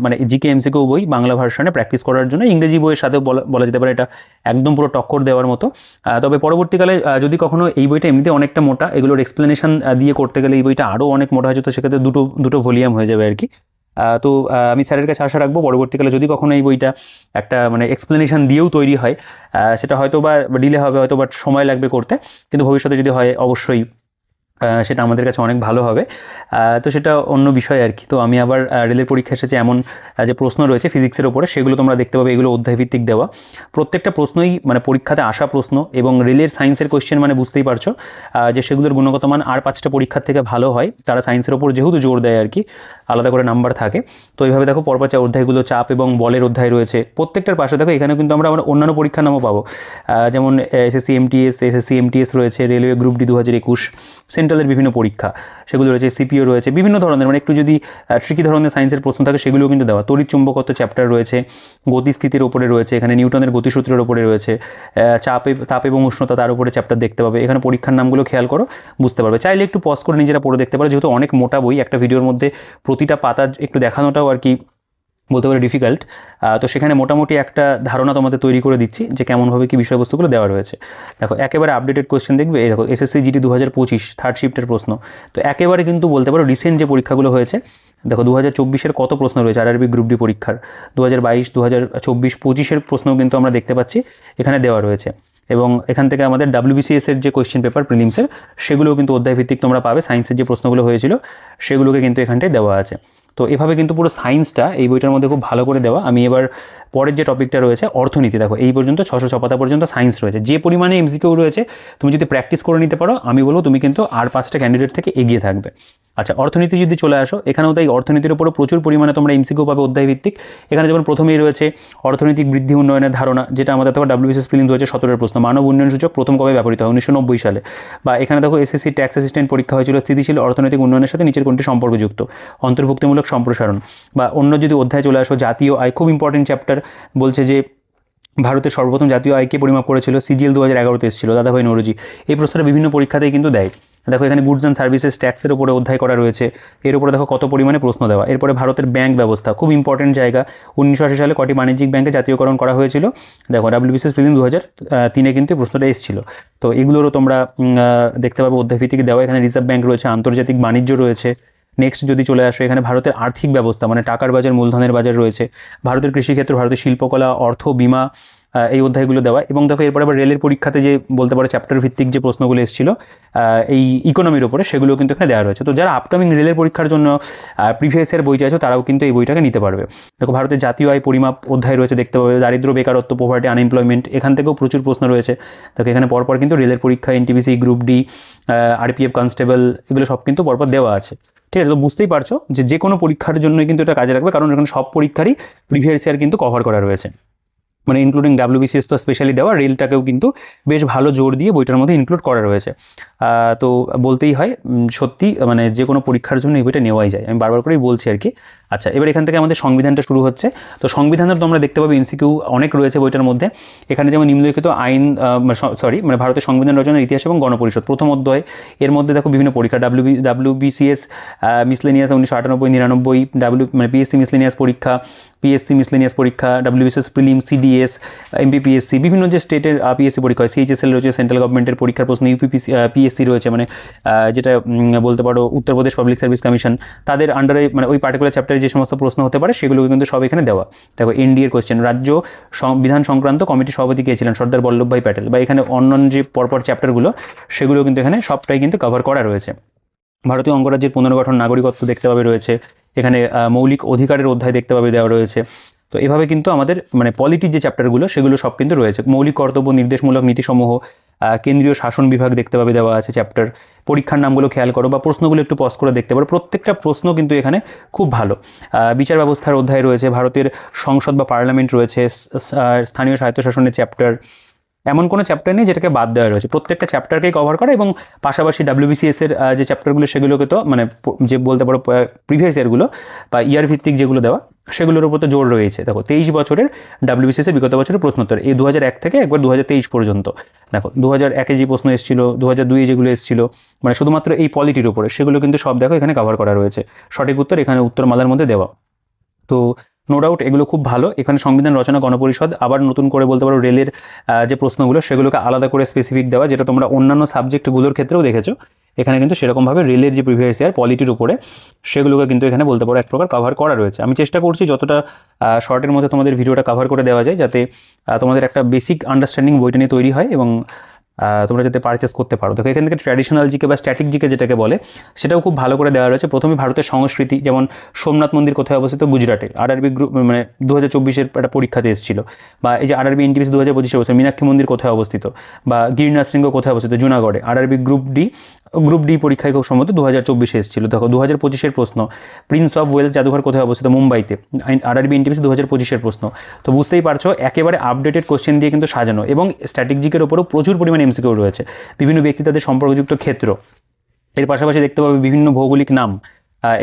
মানে জিকে এমসিকিউ বই বাংলা ভার্সনে প্র্যাকটিস করার জন্য। ইংরেজি বইয়ের সাথেও বলা যেতে পারে এটা একদম পুরো টক্কর দেওয়ার মতো। তবে পরবর্তীকালে যদি কখনো এই বইটা এমনিতে অনেকটা মোটা, এগুলোর এক্সপ্লেনেশন দিয়ে করতে গেলে এই বইটা আরও অনেক মোটা হয়ে যেত, সেক্ষেত্রে দুটো ভলিউম হয়ে যাবে আর কি। তো আমি স্যারের কাছে আশা রাখবো পরবর্তীকালে যদি কখনো এই বইটা একটা মানে এক্সপ্লেনেশন দিয়েও তৈরি হয়, সেটা হয়তো বা ডিলে হবে, হয়তো বা সময় লাগবে করতে, কিন্তু ভবিষ্যতে যদি হয় অবশ্যই সেটা আমাদের কাছে অনেক ভালো হবে। তো সেটা অন্য বিষয় আর কি। তো আমি আবার রেলের পরীক্ষা এসেছে এমন যে প্রশ্ন রয়েছে ফিজিক্সের ওপরে, সেগুলো তোমরা দেখতে পাবে, এগুলো অধ্যায়ভিত্তিক দেওয়া। প্রত্যেকটা প্রশ্নই মানে পরীক্ষাতে আসা প্রশ্ন, এবং রেলের সায়েন্সের কোয়েশ্চেন মানে বুঝতেই পারছো যে সেগুলোর গুণগত মান আর 5টা পরীক্ষার থেকে ভালো হয়। তারা সায়েন্সের ওপর যেহেতু জোর দেয় আর কি, আলাদা করে নাম্বার থাকে। তো এইভাবে দেখো পরপর অধ্যায়গুলো চাপ এবং বলের অধ্যায় রয়েছে প্রত্যেকটার পাশে। দেখো এখানে কিন্তু আমরা অন্যান্য পরীক্ষার নামও পাবো, যেমন এসএসসি এমটিএস রয়েছে, রেলওয়ে গ্রুপ ডি 2021, সেন্ট্রালের বিভিন্ন পরীক্ষা সেগুলো রয়েছে, সিপিও রয়েছে, বিভিন্ন ধরনের মানে একটু যদি ট্রিকি ধরনের সায়েন্সের প্রশ্ন থাকে সেগুলোও কিন্তু দেওয়া। তড়িৎ চুম্বকত্ব চ্যাপ্টার রয়েছে, গতিস্থিতির ওপরে রয়েছে, এখানে নিউটনের গতিসূত্রের ওপরে রয়েছে, তাপ এবং উষ্ণতা তার উপরে চ্যাপ্টার দেখতে পাবে। এখানে পরীক্ষার নামগুলো খেয়াল করো, বুঝতে পারবে। চাইলে একটু পজ করে নিজেরা পড়ে দেখতে পারো, যেহেতু অনেক মোটা বই, একটা ভিডিওর মধ্যে প্রতিটা পাতা একটু দেখানোটাও আর কি বলতে পারে ডিফিকাল্ট। তো সেখানে মোটামুটি একটা ধারণা তোমাদের তৈরি করে দিচ্ছি যে কেমনভাবে কি বিষয়বস্তুগুলো দেওয়া রয়েছে। দেখো একেবারে আপডেটেড কোয়েশ্চেন দেখবে, এই দেখো এসএসসি জিডি 2025 থার্ড শিফটের প্রশ্ন। তো একেবারে কিন্তু বলতে পারো রিসেন্ট যে পরীক্ষাগুলো হয়েছে, দেখো 2024-এর কত প্রশ্ন রয়েছে আরআরবি গ্রুপ ডি পরীক্ষার, 2022, 2024, 25-এর প্রশ্নও কিন্তু আমরা দেখতে পাচ্ছি এখানে দেওয়া রয়েছে। এবং এখান থেকে আমাদের WBCS-এর যে কোয়েশ্চেন পেপার প্রিলিমসের, সেগুলোও কিন্তু অধ্যায়ভিত্তিক তোমরা পাবে। সায়েন্সের যে প্রশ্নগুলো হয়েছিল সেগুলোকে কিন্তু এখানটায় দেওয়া আছে। তো এভাবে কিন্তু পুরো সায়েন্সটা এই বইটার মধ্যে খুব ভালো করে দেওয়া। আমি এবার পরের যে টপিকটা রয়েছে অর্থনীতি, দেখো এই পর্যন্ত 606 পাতা পর্যন্ত সায়েন্স রয়েছে। যে পরিমাণে এমসিকিউ রয়েছে তুমি যদি প্র্যাকটিস করে নিতে পারো, আমি বলবো তুমি কিন্তু আর 5টা ক্যান্ডিডেট থেকে এগিয়ে থাকবে। আচ্ছা, অর্থনীতি যদি চলে আসো, এখানেও তাই অর্থনীতির উপরও প্রচুর পরিমাণে তোমরা এমসিকিউ পাবে অধ্যায় ভিত্তিক। এখানে যেমন প্রথমেই রয়েছে অর্থনৈতিক বৃদ্ধি উন্নয়নের ধারণা, যেটা আমাদের দেখো WBCS প্রিলিম 2017 প্রশ্ন। মানব উন্নয়ন সূচক প্রথম কবে ব্যবহৃত হয়? 1990 সালে। বা এখানে দেখো SSC ট্যাক্স অ্যাসিস্ট্যান্ট পরীক্ষা হয়েছিল, স্থিতিশীল অর্থনৈতিক উন্নয়নের সাথে নিচের কোনটি সম্পর্কযুক্ত? অন্তর্ভুক্তিমূলক সম্প্রসারণ। বা অন্য যদি অধ্যায় চলে আসো, জাতীয় আয়, খুব ইম্পর্টেন্ট চ্যাপ্টার। বলছে যে ভারতের সর্বপ্রথম জাতীয় আয়কে পরিমাপ করেছিল, CGL 2011-তে এসেছিল, দাদাভাই নৌরোজি। এই প্রশ্নটা বিভিন্ন পরীক্ষাতেই কিন্তু দেয়। দেখো এখানে গুডস অ্যান্ড সার্ভিসেস ট্যাক্সের উপরে অধ্যায় করা রয়েছে, এর উপরে দেখো কত পরিমাণে প্রশ্ন দেওয়া। এরপরে ভারতের ব্যাংক ব্যবস্থা, খুব ইম্পর্টেন্ট জায়গা। 1980 সালে কটি বাণিজ্যিক ব্যাংকে জাতীয়করণ করা হয়েছিল? দেখো WBCS প্রিলিম 2003-এ কিন্তু প্রশ্নটা এসেছিল। তো এগুলোরও তোমরা দেখতে পাবে অধ্যায় ভিত্তিক দেওয়া। এখানে রিজার্ভ ব্যাংক রয়েছে, আন্তর্জাতিক বাণিজ্য রয়েছে। নেক্সট যদি চলে আসো, এখানে ভারতের আর্থিক ব্যবস্থা মানে টাকার বাজার, মূলধনের বাজার রয়েছে। ভারতের কৃষিক্ষেত্র, ভারতের শিল্পকলা, অর্থ, বিমা, এই অধ্যায়গুলো দেওয়া। এবং দেখো এরপরে আবার রেলের পরীক্ষাতে যে বলতে পারো চ্যাপ্টার ভিত্তিক যে প্রশ্নগুলো এসেছিল এই ইকোনমির উপরে, সেগুলো কিন্তু এখানে দেওয়া রয়েছে। তো যারা আপকামিং রেলের পরীক্ষার জন্য প্রিভিয়াস ইয়ার বই চাইছো, তারাও কিন্তু এই বইটাকে নিতে পারবে। দেখো ভারতের জাতীয় আয় পরিমাপ অধ্যায় রয়েছে, দেখতে পাবে। দারিদ্র, বেকারত্ব, পোভার্টি, আনএমপ্লয়মেন্ট, এখান থেকেও প্রচুর প্রশ্ন রয়েছে। দেখো এখানে পরপর কিন্তু রেলের পরীক্ষা, NTPC, group D, RPF constable, এগুলো সব কিন্তু পরপর দেওয়া আছে। ঠিক আছে, তো বুঝতেই পারছো যে কোনো পরীক্ষার জন্যই কিন্তু এটা কাজে লাগবে, কারণ এখানে সব পরীক্ষারই প্রিভিয়াস ইয়ার কিন্তু কভার করা রয়েছে, মানে ইনক্লুডিং WBCS তো স্পেশালি দেওয়া, রেলটাকেও কিন্তু বেশ ভালো জোর দিয়ে বইটার মধ্যে ইনক্লুড করা রয়েছে। তো বলতেই হয় সত্যি, মানে যে কোনো পরীক্ষার জন্য এই বইটা নেওয়াই যায়, আমি বারবার করেই বলছি আর কি। আচ্ছা, এবার এখান থেকে আমাদের সংবিধানটা শুরু হচ্ছে। তো সংবিধানের তোমরা দেখতে পাবে এমসিকিউ অনেক রয়েছে বইটার মধ্যে। এখানে যেমন নিম্নলিখিত আইন, মানে ভারতের সংবিধান রচনার ইতিহাস এবং গণপরিষদ, প্রথম অধ্যায়। এর মধ্যে দেখো বিভিন্ন পরীক্ষা, WBCS মিসলেনিয়াস 1998-99, মানে PSC মিসলেনিয়াস পরীক্ষা, PSC মিসলেনিয়াস পরীক্ষা, WBCS প্রিলিম, CDS, MPPSC, বিভিন্ন যে স্টেটের PSC পরীক্ষা হয়, CHSL রয়েছে, সেন্ট্রাল গভর্নমেন্টের পরীক্ষার প্রশ্ন, PSC রয়েছে, মানে যেটা বলতে পারো উত্তরপ্রদেশ পাবলিক সার্ভিস কমিশন, তাদের আন্ডারে মানে ওই পার্টিকুলার চ্যাপ্টারে যে সমস্ত প্রশ্ন হতে পারে সেগুলো কিন্তু সব এখানে দেওয়া। দেখো NDA কোয়েশ্চেন, রাজ্য বিধান সংক্রান্ত কমিটির সভাপতি কে ছিলেন? সর্দার বল্লভভাই প্যাটেল। বা এখানে অন্যান্য যে পরপর চ্যাপ্টারগুলো, সেগুলো কিন্তু এখানে সবটাই কিন্তু কভার করা রয়েছে। ভারতীয় অঙ্গরাজ্যের পুনর্গঠন, নাগরিকত্ব দেখতে পাবে রয়েছে। এখানে মৌলিক অধিকারের অধ্যায় দেখতে পাবে দেওয়া রয়েছে। তো এভাবে কিন্তু আমাদের মানে পলিটির যে চ্যাপ্টারগুলো, সেগুলো সব কিন্তু রয়েছে। মৌলিক কর্তব্য, নির্দেশমূলক নীতিসমূহ, কেন্দ্রীয় শাসন বিভাগ দেখতে পাবে দেওয়া আছে চ্যাপ্টার। পরীক্ষার নামগুলো খেয়াল করো বা প্রশ্নগুলো একটু পজ করে দেখতে পারো, প্রত্যেকটা প্রশ্ন কিন্তু এখানে খুব ভালো। বিচার ব্যবস্থার অধ্যায় রয়েছে, ভারতের সংসদ বা পার্লামেন্ট রয়েছে, স্থানীয় স্বায়ত্তশাসনের চ্যাপ্টার। এমন কোনো চ্যাপ্টার নেই যেটাকে বাদ দেওয়া রয়েছে, প্রত্যেকটা চ্যাপ্টারকেই কভার করা। এবং পাশাপাশি WBCS এর যে চ্যাপ্টারগুলো, সেগুলোকে তো মানে যে বলতে পারো প্রিভিয়াস ইয়ারগুলো বা ইয়ার ভিত্তিক যেগুলো দেওয়া, সেগুলোর উপর তো জোর রয়েছে। দেখো 23 বছরের WBCS এর বিগত বছরের প্রশ্নোত্তর, এই 2001 থেকে একবার 2023 পর্যন্ত। দেখো 2001-এ যে প্রশ্ন এসেছিল, 2002-এ যেগুলো এসেছিল, মানে শুধুমাত্র এই পলিটির উপরে, সেগুলো কিন্তু সব দেখো এখানে কভার করা রয়েছে। সঠিক উত্তর এখানে উত্তরমালার মধ্যে দেওয়া। তো নো ডাউট এগুলো খুব ভালো। এখানে সংবিধান রচনা, গণপরিষদ, আবার নতুন করে বলতে পারো রেলের যে প্রশ্নগুলো, সেগুলোকে আলাদা করে স্পেসিফিক দেওয়া, যেটা তোমরা অন্যান্য সাবজেক্টগুলোর ক্ষেত্রেও দেখেছো। এখানে কিন্তু সেরকমভাবে রেলের যে প্রিভিয়াস ইয়ার পলিটির উপরে, সেগুলোকে কিন্তু এখানে বলতে পারো এক প্রকার কভার করা রয়েছে। আমি চেষ্টা করছি যতটা শর্টের মধ্যে তোমাদের ভিডিওটা কভার করে দেওয়া যায়, যাতে তোমাদের একটা বেসিক আন্ডারস্ট্যান্ডিং বইটা নিয়ে তৈরি হয় এবং তোমরা যাতে পারচেস করতে পারো। দেখো এখান থেকে ট্র্যাডিশনাল জিকে বা স্ট্যাটিক জিকে যেটাকে বলে, সেটাও খুব ভালো করে দেওয়া রয়েছে। প্রথমে ভারতের সংস্কৃতি, যেমন সোমনাথ মন্দির কোথায় অবস্থিত? গুজরাটে। RRB গ্রুপ মানে 2024-এর একটা পরীক্ষাতে এসেছিল। বা এই যে RRB NTPC 2025-এ অবস্থিত মীনাক্ষী মন্দির কোথায় অবস্থিত? বা গিরনার শৃঙ্গ কোথায় অবস্থিত? জুনাগড়ে। RRB গ্রুপ ডি পরীক্ষায় খুব সম্ভবত 2024-এ এসেছিল। দেখো 2025-এর প্রশ্ন, প্রিন্স অফ ওয়েলস জাদুঘর কোথায় অবস্থিত? মুম্বাইতে। RRB NTPC 2025-এর প্রশ্ন। তো বুঝতেই পারছো একেবারে আপডেটেড কোশ্চেন দিয়ে কিন্তু সাজানো, এবং স্ট্র্যাটেজিকের ওপরও প্রচুর পরিমাণে MCQ রয়েছে। বিভিন্ন ব্যক্তি তাদের সম্পর্কযুক্ত ক্ষেত্র, এর পাশাপাশি দেখতে পাবে বিভিন্ন ভৌগোলিক নাম,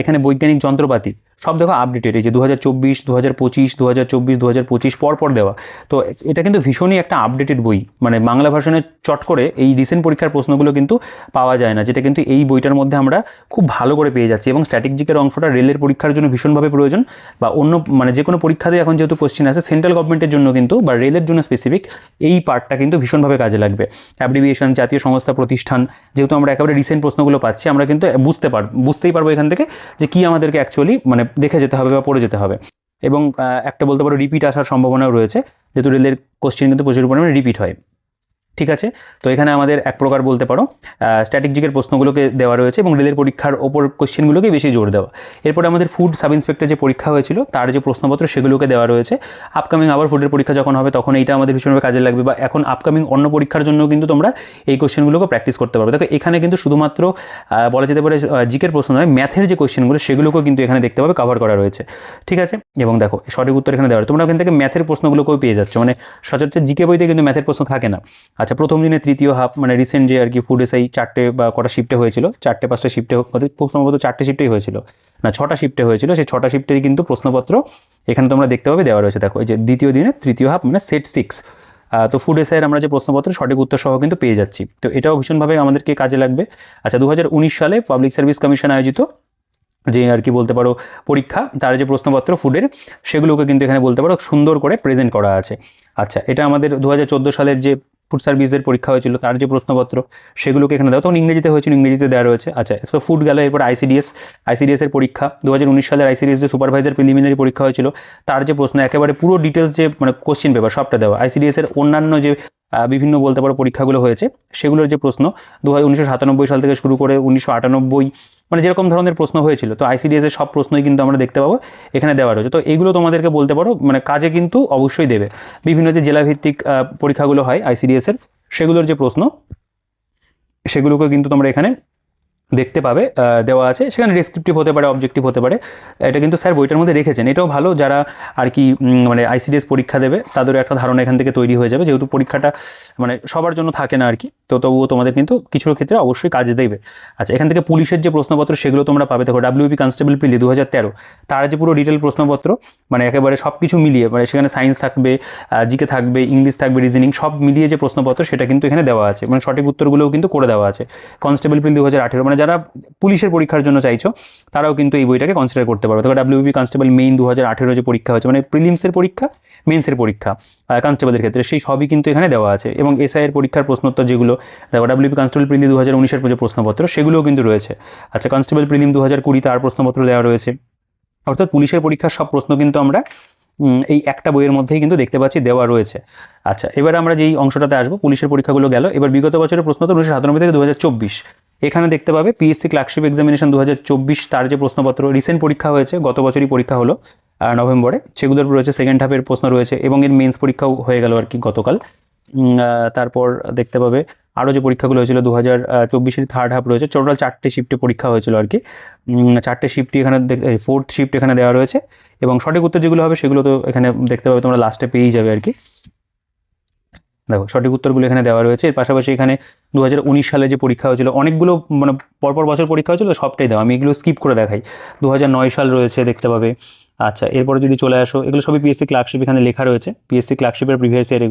এখানে বৈজ্ঞানিক যন্ত্রপাতি, সব দেখো আপডেটেড। এই যে 2024, 2025, 2024, 2025 পরপর দেওয়া। তো এটা কিন্তু ভীষণই একটা আপডেটেড বই, মানে বাংলা ভার্সনে চট করে এই রিসেন্ট পরীক্ষার প্রশ্নগুলো কিন্তু পাওয়া যায় না, যেটা কিন্তু এই বইটার মধ্যে আমরা খুব ভালো করে পেয়ে যাচ্ছি। এবং স্ট্র্যাটেজিকের অংশটা রেলের পরীক্ষার জন্য ভীষণভাবে প্রয়োজন, বা অন্য মানে যে কোনো পরীক্ষাতে এখন যেহেতু কোশ্চেন আছে সেন্ট্রাল গভর্নমেন্টের জন্য কিন্তু, বা রেলের জন্য স্পেসিফিক, এই পার্টটা কিন্তু ভীষণভাবে কাজে লাগবে। অ্যাব্রিভিয়েশন, জাতীয় সংস্থা, প্রতিষ্ঠান, যেহেতু আমরা একেবারে রিসেন্ট প্রশ্নগুলো পাচ্ছি, আমরা কিন্তু বুঝতেই পারবো এখান থেকে যে কী আমাদেরকে অ্যাকচুয়ালি মানে দেখে যেতে হবে বা পড়ে যেতে হবে। এবং একটা বলতে পারো রিপিট আসার সম্ভাবনাও রয়েছে, যেহেতু রেলের কোশ্চেন কিন্তু প্রচুর পরিমাণে রিপিট হয়। ঠিক আছে, তো এখানে আমাদের এক প্রকার বলতে পারো স্ট্র্যাটেজিকের প্রশ্নগুলোকে দেওয়া রয়েছে এবং রেলের পরীক্ষার ওপর কোশ্চেনগুলোকে বেশি জোর দেওয়া। এরপরে আমাদের ফুড সাব ইন্সপেক্টর যে পরীক্ষা হয়েছিল তার যে প্রশ্নপত্র সেগুলোকে দেওয়া রয়েছে। আপকামিং আবার ফুডের পরীক্ষা যখন হবে তখন এইটা আমাদের ভীষণভাবে কাজে লাগবে, বা এখন আপকামিং অন্য পরীক্ষার জন্য কিন্তু তোমরা এই কোশ্চেনগুলোকে প্র্যাকটিস করতে পারবে। দেখো এখানে কিন্তু শুধুমাত্র বলা যেতে পারে জিকের প্রশ্ন নয়, ম্যাথের যে কোশ্চেনগুলো সেগুলোকেও কিন্তু এখানে দেখতে পাবে কভার করা রয়েছে। ঠিক আছে, এবং দেখো সঠিক উত্তর এখানে দেওয়া তোমরা এখান থেকে ম্যাথের প্রশ্নগুলোকেও পেয়ে যাচ্ছ, মানে সচরাচর জিকে বইতে কিন্তু ম্যাথের প্রশ্ন থাকে না। আচ্ছা, প্রথম দিনে তৃতীয় হাফ মানে রিসেন্ট যে আর কি ফুড এসআই 4টে বা কটা শিফটে হয়েছিল, 4টে 5টা শিফটে, খুব সম্ভবত 4টে শিফটেই হয়েছিল, না 6টা শিফটে হয়েছিল, সেই 6টা শিফটেরই কিন্তু প্রশ্নপত্র এখানে তোমরা দেখতে পাবে দেওয়া রয়েছে। দেখো এই যে দ্বিতীয় দিনে তৃতীয় হাফ মানে সেট 6, তো ফুড এসআইয়ের আমরা যে প্রশ্নপত্র সঠিক উত্তর সহ কিন্তু পেয়ে যাচ্ছি, তো এটাও ভীষণভাবে আমাদেরকে কাজে লাগবে। আচ্ছা, 2019 সালে পাবলিক সার্ভিস কমিশন আয়োজিত যে আর কি বলতে পারো পরীক্ষা, তার যে প্রশ্নপত্র ফুডের সেগুলোকে কিন্তু এখানে বলতে পারো সুন্দর করে প্রেজেন্ট করা আছে। আচ্ছা, এটা আমাদের 2014 সালের যে ফুড সার্ভিসের পরীক্ষা হয়েছিল তার যে প্রশ্নপত্র সেগুলোকে এখানে দেওয়া, তখন ইংরেজিতে হয়েছিল, ইংরেজিতে দেওয়া রয়েছে। আচ্ছা, তো ফুড গেল, এরপর আইসিডিএসের পরীক্ষা 2019 সালের আইসিডিএস যে সুপারভাইজার প্রিলিমিনারি পরীক্ষা হয়েছিল তার যে প্রশ্ন একেবারে পুরো ডিটেলস যে মানে কোশ্চেন পেপার সবটা দেওয়া। আইসিডিএসের অন্যান্য যে বিভিন্ন বলতে পারো পরীক্ষাগুলো হয়েছে সেগুলোর যে প্রশ্ন 1997 সাল থেকে শুরু করে 1998 মানে যেরকম ধরনের প্রশ্ন হয়েছিল, তো আইসিডিএস এর সব প্রশ্নই কিন্তু আমরা দেখতে পাবো এখানে দেওয়া রয়েছে। তো এইগুলো তোমাদেরকে বলতে পারো মানে কাজে কিন্তু অবশ্যই দেবে। বিভিন্ন যে জেলাভিত্তিক পরীক্ষাগুলো হয় আইসিডিএস এর সেগুলোর যে প্রশ্ন সেগুলোকে কিন্তু তোমরা এখানে দেখতে পাবে দেওয়া আছে, সেখানে ডেসক্রিপটিভ হতে পারে, অবজেক্টিভ হতে পারে। এটা কিন্তু স্যার বইটার মধ্যে রেখেছেন, এটাও ভালো, যারা আর কি মানে আইসিডিএস পরীক্ষা দেবে তাদেরও একটা ধারণা এখান থেকে তৈরি হয়ে যাবে, যেহেতু পরীক্ষাটা মানে সবার জন্য থাকে না আর কি, তো তবুও তোমাদের কিন্তু কিছু ক্ষেত্রে অবশ্যই কাজে দেবে। আচ্ছা, এখান থেকে পুলিশের যে প্রশ্নপত্র সেগুলো তোমরা পাবে। দেখো ডাব্লিউপি কনস্টেবল পিলি 2013 তার যে পুরো ডিটেল প্রশ্নপত্র মানে একেবারে সব কিছু মিলিয়ে, মানে সেখানে সায়েন্স থাকবে, জিকে থাকবে, ইংলিশ থাকবে, রিজনিং সব মিলিয়ে যে প্রশ্নপত্র সেটা কিন্তু এখানে দেওয়া আছে, মানে সঠিক উত্তরগুলোও কিন্তু করে দেওয়া আছে। কনস্টেবল পিল 2018 মানে যারা পুলিশের পরীক্ষার জন্য চাইছো তারাও কিন্তু এই বইটাকে কনসিডার করতে পারবে। দেখো ডাব্লিউবি কনস্টেবল মেইন 2018 যে পরীক্ষা হচ্ছে, মানে প্রিলিমসের পরীক্ষা, মেন্সের পরীক্ষা কনস্টেবলের ক্ষেত্রে, সেই সবই কিন্তু এখানে দেওয়া আছে। এবং এসআইয়ের পরীক্ষার প্রশ্নোত্তর যেগুলো, দেখো ডাব্লিউবি কনস্টেবল প্রিলি 2019-এর যে প্রশ্নপত্র সেগুলোও কিন্তু রয়েছে। আচ্ছা, কনস্টেবল প্রিলিম 2020 তার প্রশ্নপত্র দেওয়া রয়েছে। অর্থাৎ পুলিশের পরীক্ষার সব প্রশ্ন কিন্তু আমরা এই একটা বইয়ের মধ্যেই কিন্তু দেখতে পাচ্ছি দেওয়া রয়েছে। আচ্ছা, এবার আমরা যেই অংশটাতে আসবো, পুলিশের পরীক্ষাগুলো গেল, এবার বিগত বছরের প্রশ্ন তো 1997 থেকে 2024 এখানে দেখতে পাবে পিএসসি ক্লার্কশিপ এক্সামিনেশন 2024 তার যে প্রশ্নপত্র রিসেন্ট পরীক্ষা হয়েছে, গত বছরই পরীক্ষা হলো নভেম্বরে, সেগুলোর রয়েছে সেকেন্ড হাফের প্রশ্ন রয়েছে, এবং এর মেন্স পরীক্ষাও হয়ে গেল আর কি গতকাল। তারপর দেখতে পাবে আরও যে পরীক্ষাগুলো হয়েছিল 2024-এর থার্ড হাফ রয়েছে, টোটাল 4টে শিফটে পরীক্ষা হয়েছিল আর কি, 4টে শিফটই এখানে, ফোর্থ শিফট এখানে দেওয়া রয়েছে, এবং সঠিক উত্তর যেগুলো হবে সেগুলো তো এখানে দেখতে পাবে তোমরা লাস্টে পেয়েই যাবে আর কি। দেখো সঠিক উত্তরগুলো এখানে দেওয়া রয়েছে। এর পাশাপাশি এখানে 2019 সালে যে পরীক্ষা হয়েছিল, অনেকগুলো মানে পরপর বছর পরীক্ষা হয়েছিল, সবটাই দেওয়া, আমি এগুলো স্কিপ করে দেখাই। 2009 সাল রয়েছে দেখতে পাবে। আচ্ছা, এরপরে যদি চলে আসো, এগুলো সবই পিএসসি ক্লার্কশিপ, এখানে লেখা রয়েছে পিএসসি ক্লার্কশিপের প্রিভিয়াস ইয়ার,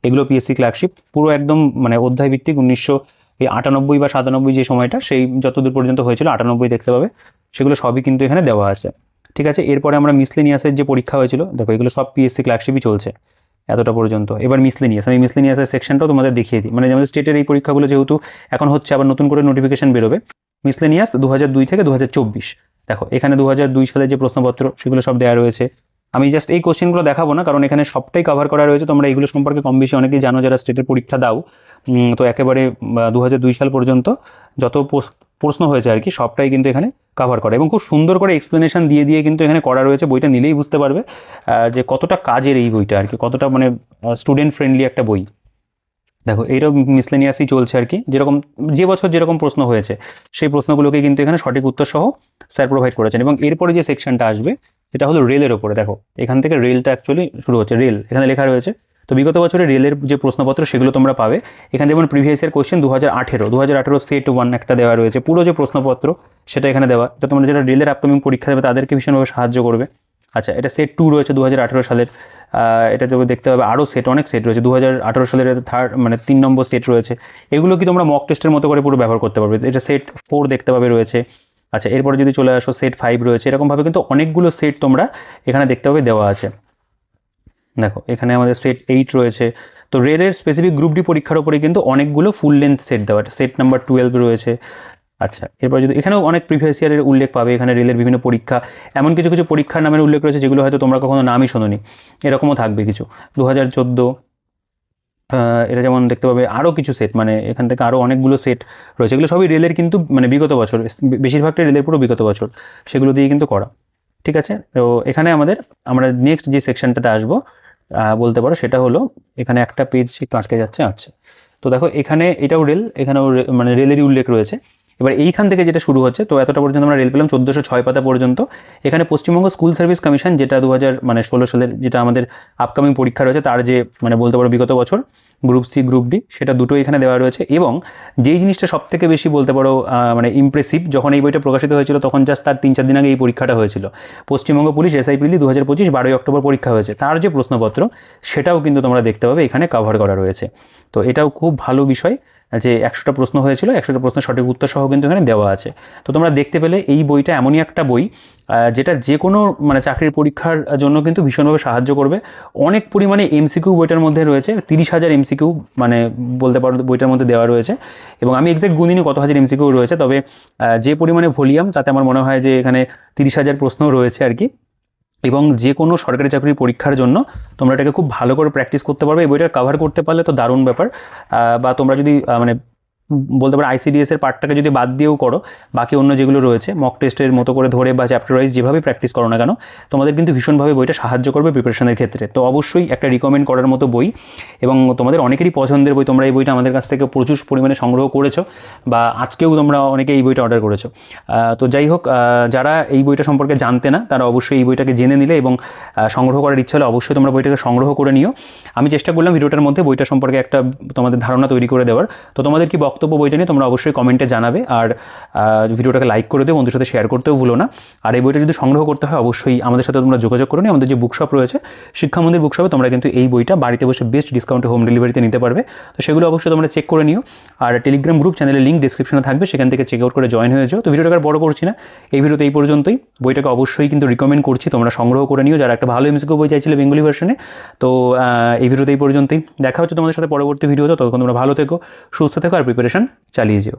এগুলো পিএসসি ক্লার্কশিপ পুরো একদম মানে অধ্যায় ভিত্তিক, 1998 বা 97 যে সময়টা, সেই যতদূর পর্যন্ত হয়েছিল 98 দেখতে পাবে, সেগুলো সবই কিন্তু এখানে দেওয়া আছে। ঠিক আছে, এরপরে আমরা মিসলেনিয়াসের যে পরীক্ষা হয়েছিল, দেখো এগুলো সব পিএসসি ক্লার্কশিপই চলছে এতটা পর্যন্ত। এবার মিসলেনিয়াস, আমি মিসলেনিয়াসের সেকশনটাও তোমাদের দেখিয়ে দিই, মানে আমাদের স্টেটের এই পরীক্ষাগুলো যেহেতু এখন হচ্ছে, আবার নতুন করে নোটিফিকেশন বেরোবে। মিসলেনিয়াস 2002 থেকে 2024, দেখো এখানে 2002 সালের যে প্রশ্নপত্র সেগুলো সব দেওয়া রয়েছে। আমি জাস্ট এই কোশ্চেনগুলো দেখাবো না, কারণ এখানে সবটাই কভার করা রয়েছে, তোমরা এগুলো সম্পর্কে কম বেশি অনেকেই জানো যারা স্টেটের পরীক্ষা দাও। তো একেবারে 2002 সাল পর্যন্ত যত প্রশ্ন হয়েছে আর কি সবটাই কিন্তু এখানে কভার করা, এবং খুব সুন্দর করে এক্সপ্লেনেশন দিয়ে দিয়ে কিন্তু এখানে করা রয়েছে। বইটা নিলেই বুঝতে পারবে যে কতটা কাজের এই বইটা আর কি, কতটা মানে স্টুডেন্ট ফ্রেন্ডলি একটা বই। দেখো এইটাও মিসলেনিয়াসই চলছে আর কি, যেরকম যে বছর যেরকম প্রশ্ন হয়েছে সেই প্রশ্নগুলোকে কিন্তু এখানে সঠিক উত্তর সহ স্যার প্রোভাইড করেছেন। এবং এরপরে যে সেকশনটা আসবে সেটা হলো রেলের ওপরে। দেখো এখান থেকে রেলটা অ্যাকচুয়ালি শুরু হচ্ছে, রেল এখানে লেখা রয়েছে। তো বিগত বছরে রেলের যে প্রশ্নপত্র সেগুলো তোমরা পাবে এখানে, যেমন প্রিভিয়াস ইয়ার কোশ্চেন 2018 সেট 1 একটা দেওয়া রয়েছে, পুরো যে প্রশ্নপত্র সেটা এখানে দেওয়া, এটা তোমরা যারা রেলের আপকামিং পরীক্ষা দেবে তাদেরকে ভীষণভাবে সাহায্য করবে। আচ্ছা, এটা সেট 2 রয়েছে 2018 সালের, এটা তো দেখতে পাবে আরও সেট, অনেক সেট রয়েছে, 2018 সালের থার্ড মানে 3 নম্বর সেট রয়েছে, এগুলো কি তোমরা মক টেস্টের মতো করে পুরো ব্যবহার করতে পারবে। এটা সেট 4 দেখতে পাবে রয়েছে। আচ্ছা, এরপরে যদি চলে আসো সেট 5 রয়েছে, এরকমভাবে কিন্তু অনেকগুলো সেট তোমরা এখানে দেখতে পাবে দেওয়া আছে। দেখো এখানে আমাদের সেট 8 রয়েছে। তো রেলের স্পেসিফিক গ্রুপ ডি পরীক্ষার উপরে কিন্তু অনেকগুলো ফুল লেন্থ সেট দেওয়া, সেট নাম্বার 12 রয়েছে। আচ্ছা, এরপর যদি এখানেও অনেক প্রিভিয়াস ইয়ারের উল্লেখ পাবে, এখানে রেলের বিভিন্ন পরীক্ষা, এমন কিছু কিছু পরীক্ষার নামের উল্লেখ রয়েছে যেগুলো হয়তো তোমরা কখনো নামই শোনোনি, এরকমও থাকবে কিছু। 2014, এটা যেমন দেখতে পাবে আরও কিছু সেট, মানে এখান থেকে আরও অনেকগুলো সেট রয়েছে, এগুলো সবই রেলের, কিন্তু মানে বিগত বছর, বেশিরভাগটা রেলের পুরো বিগত বছর, সেগুলো দিয়ে কিন্তু করা। ঠিক আছে, তো এখানে আমরা নেক্সট যে সেকশনটাতে আসবো বলতে পারো, সেটা হলো এখানে একটা পেজ একটু আটকে যাচ্ছে। আচ্ছা, তো দেখো এখানে এটাও রেল, এখানেও মানে রেলেরই উল্লেখ রয়েছে। এবার এইখান থেকে যেটা শুরু হচ্ছে, তো এতটা পর্যন্ত আমরা রেল পেলাম 1406 পাতা পর্যন্ত। এখানে পশ্চিমবঙ্গ স্কুল সার্ভিস কমিশন, যেটা 2016 সালের যেটা আমাদের আপকামিং পরীক্ষা রয়েছে, তার যে মানে বলতে পারো বিগত বছর গ্রুপ সি গ্রুপ ডি, সেটা দুটো এখানে দেওয়া রয়েছে। এবং যেই জিনিসটা সব থেকে বেশি বলতে পারো মানে ইমপ্রেসিভ, যখন এই বইটা প্রকাশিত হয়েছিল তখন জাস্ট তার 3-4 দিন আগে এই পরীক্ষাটা হয়েছিল। পশ্চিমবঙ্গ পুলিশ SIPD 2025 12ই অক্টোবর পরীক্ষা হয়েছে, তার যে প্রশ্নপত্র সেটাও কিন্তু তোমরা দেখতে পাবে এখানে কভার করা রয়েছে। তো এটাও খুব ভালো বিষয় যে 100টা প্রশ্ন হয়েছিল, 100টা প্রশ্নের সঠিক উত্তর সহ কিন্তু এখানে দেওয়া আছে। তো তোমরা দেখতে পেলে এই বইটা এমনই একটা বই যেটা যে কোনো মানে চাকরির পরীক্ষার জন্য কিন্তু ভীষণভাবে সাহায্য করবে। অনেক পরিমাণে MCQ বইটার মধ্যে রয়েছে, 30,000 MCQ মানে বলতে পারো বইটার মধ্যে দেওয়া রয়েছে। এবং আমি এক্সাক্ট গুনিনি কত হাজার MCQ রয়েছে, তবে যে পরিমাণে ভলিউম, তাতে আমার মনে হয় যে এখানে 30,000 প্রশ্ন রয়েছে আর কি। এবং যে কোনো সরকারি চাকরির পরীক্ষার জন্য তোমরা এটাকে খুব ভালো করে প্র্যাকটিস করতে পারবে। এই বইটা কভার করতে পারলে তো দারুণ ব্যাপার। বা তোমরা যদি মানে বলতে পারো ICDS এর পার্টটাকে যদি বাদ দিয়েও করো, বাকি অন্য যেগুলো রয়েছে মক টেস্টের মতো করে ধরে বা চ্যাপ্টার ওয়াইজ যেভাবে প্র্যাকটিস করো না কেন, তোমাদের কিন্তু ভীষণভাবে বইটা সাহায্য করবে প্রিপারেশনের ক্ষেত্রে। তো অবশ্যই একটা রিকমেন্ড করার মতো বই, এবং তোমাদের অনেকেরই পছন্দের বই। তোমরা এই বইটা আমাদের কাছ থেকে প্রচুর পরিমাণে সংগ্রহ করেছো, বা আজকেও তোমরা অনেকে এই বইটা অর্ডার করেছো। তো যাই হোক, যারা এই বইটা সম্পর্কে জানতে না, তারা অবশ্যই এই বইটাকে জেনে নিলে এবং সংগ্রহ করার ইচ্ছা হলে অবশ্যই তোমরা বইটাকে সংগ্রহ করে নিও। আমি চেষ্টা করলাম ভিডিওটার মধ্যে বইটা সম্পর্কে একটা তোমাদের ধারণা তৈরি করে দেওয়ার। তো তোমাদের কি বক্তব্য বইটা নিয়ে তোমরা অবশ্যই কমেন্টে জানাবে, আর ভিডিওটাকে লাইক করে দিও, বন্ধুদের সাথে শেয়ার করতেও ভুলো না। আর এই বইটা যদি সংগ্রহ করতে হয় অবশ্যই আমাদের সাথে তোমরা যোগাযোগ করে নিও। আমাদের যে বুকশপ রয়েছে শিক্ষা মন্দির বুকশপে তোমরা কিন্তু এই বইটা বাড়িতে বসে বেস্ট ডিসকাউন্টে হোম ডেলিভারিতে নিতে পারবে। তো সেগুলো অবশ্যই তোমরা চেক করে নিও। আর টেলিগ্রাম গ্রুপ চ্যানেলের লিঙ্ক ডিসক্রিপশনে থাকবে, সেখান থেকে চেক আউট করে জয়েন হয়ে যাও। তো ভিডিওটাকে আর বড় করছি না, এই ভিডিওতে এই পর্যন্তই। বইটাকে অবশ্যই কিন্তু রিকমেন্ড করছি তোমরা সংগ্রহ করে নিও, যারা একটা ভালো MCQ বই চাইছিলে বেঙ্গলি ভার্সনে। তো এই ভিডিওতে এই পর্যন্তই, দেখা হচ্ছে তোমাদের সাথে পরবর্তী ভিডিওতে। ততক্ষণ তোমরা ভালো থেকো, সুস্থ থেকো, আর প্রিপারেশন চালিয়ে যেও।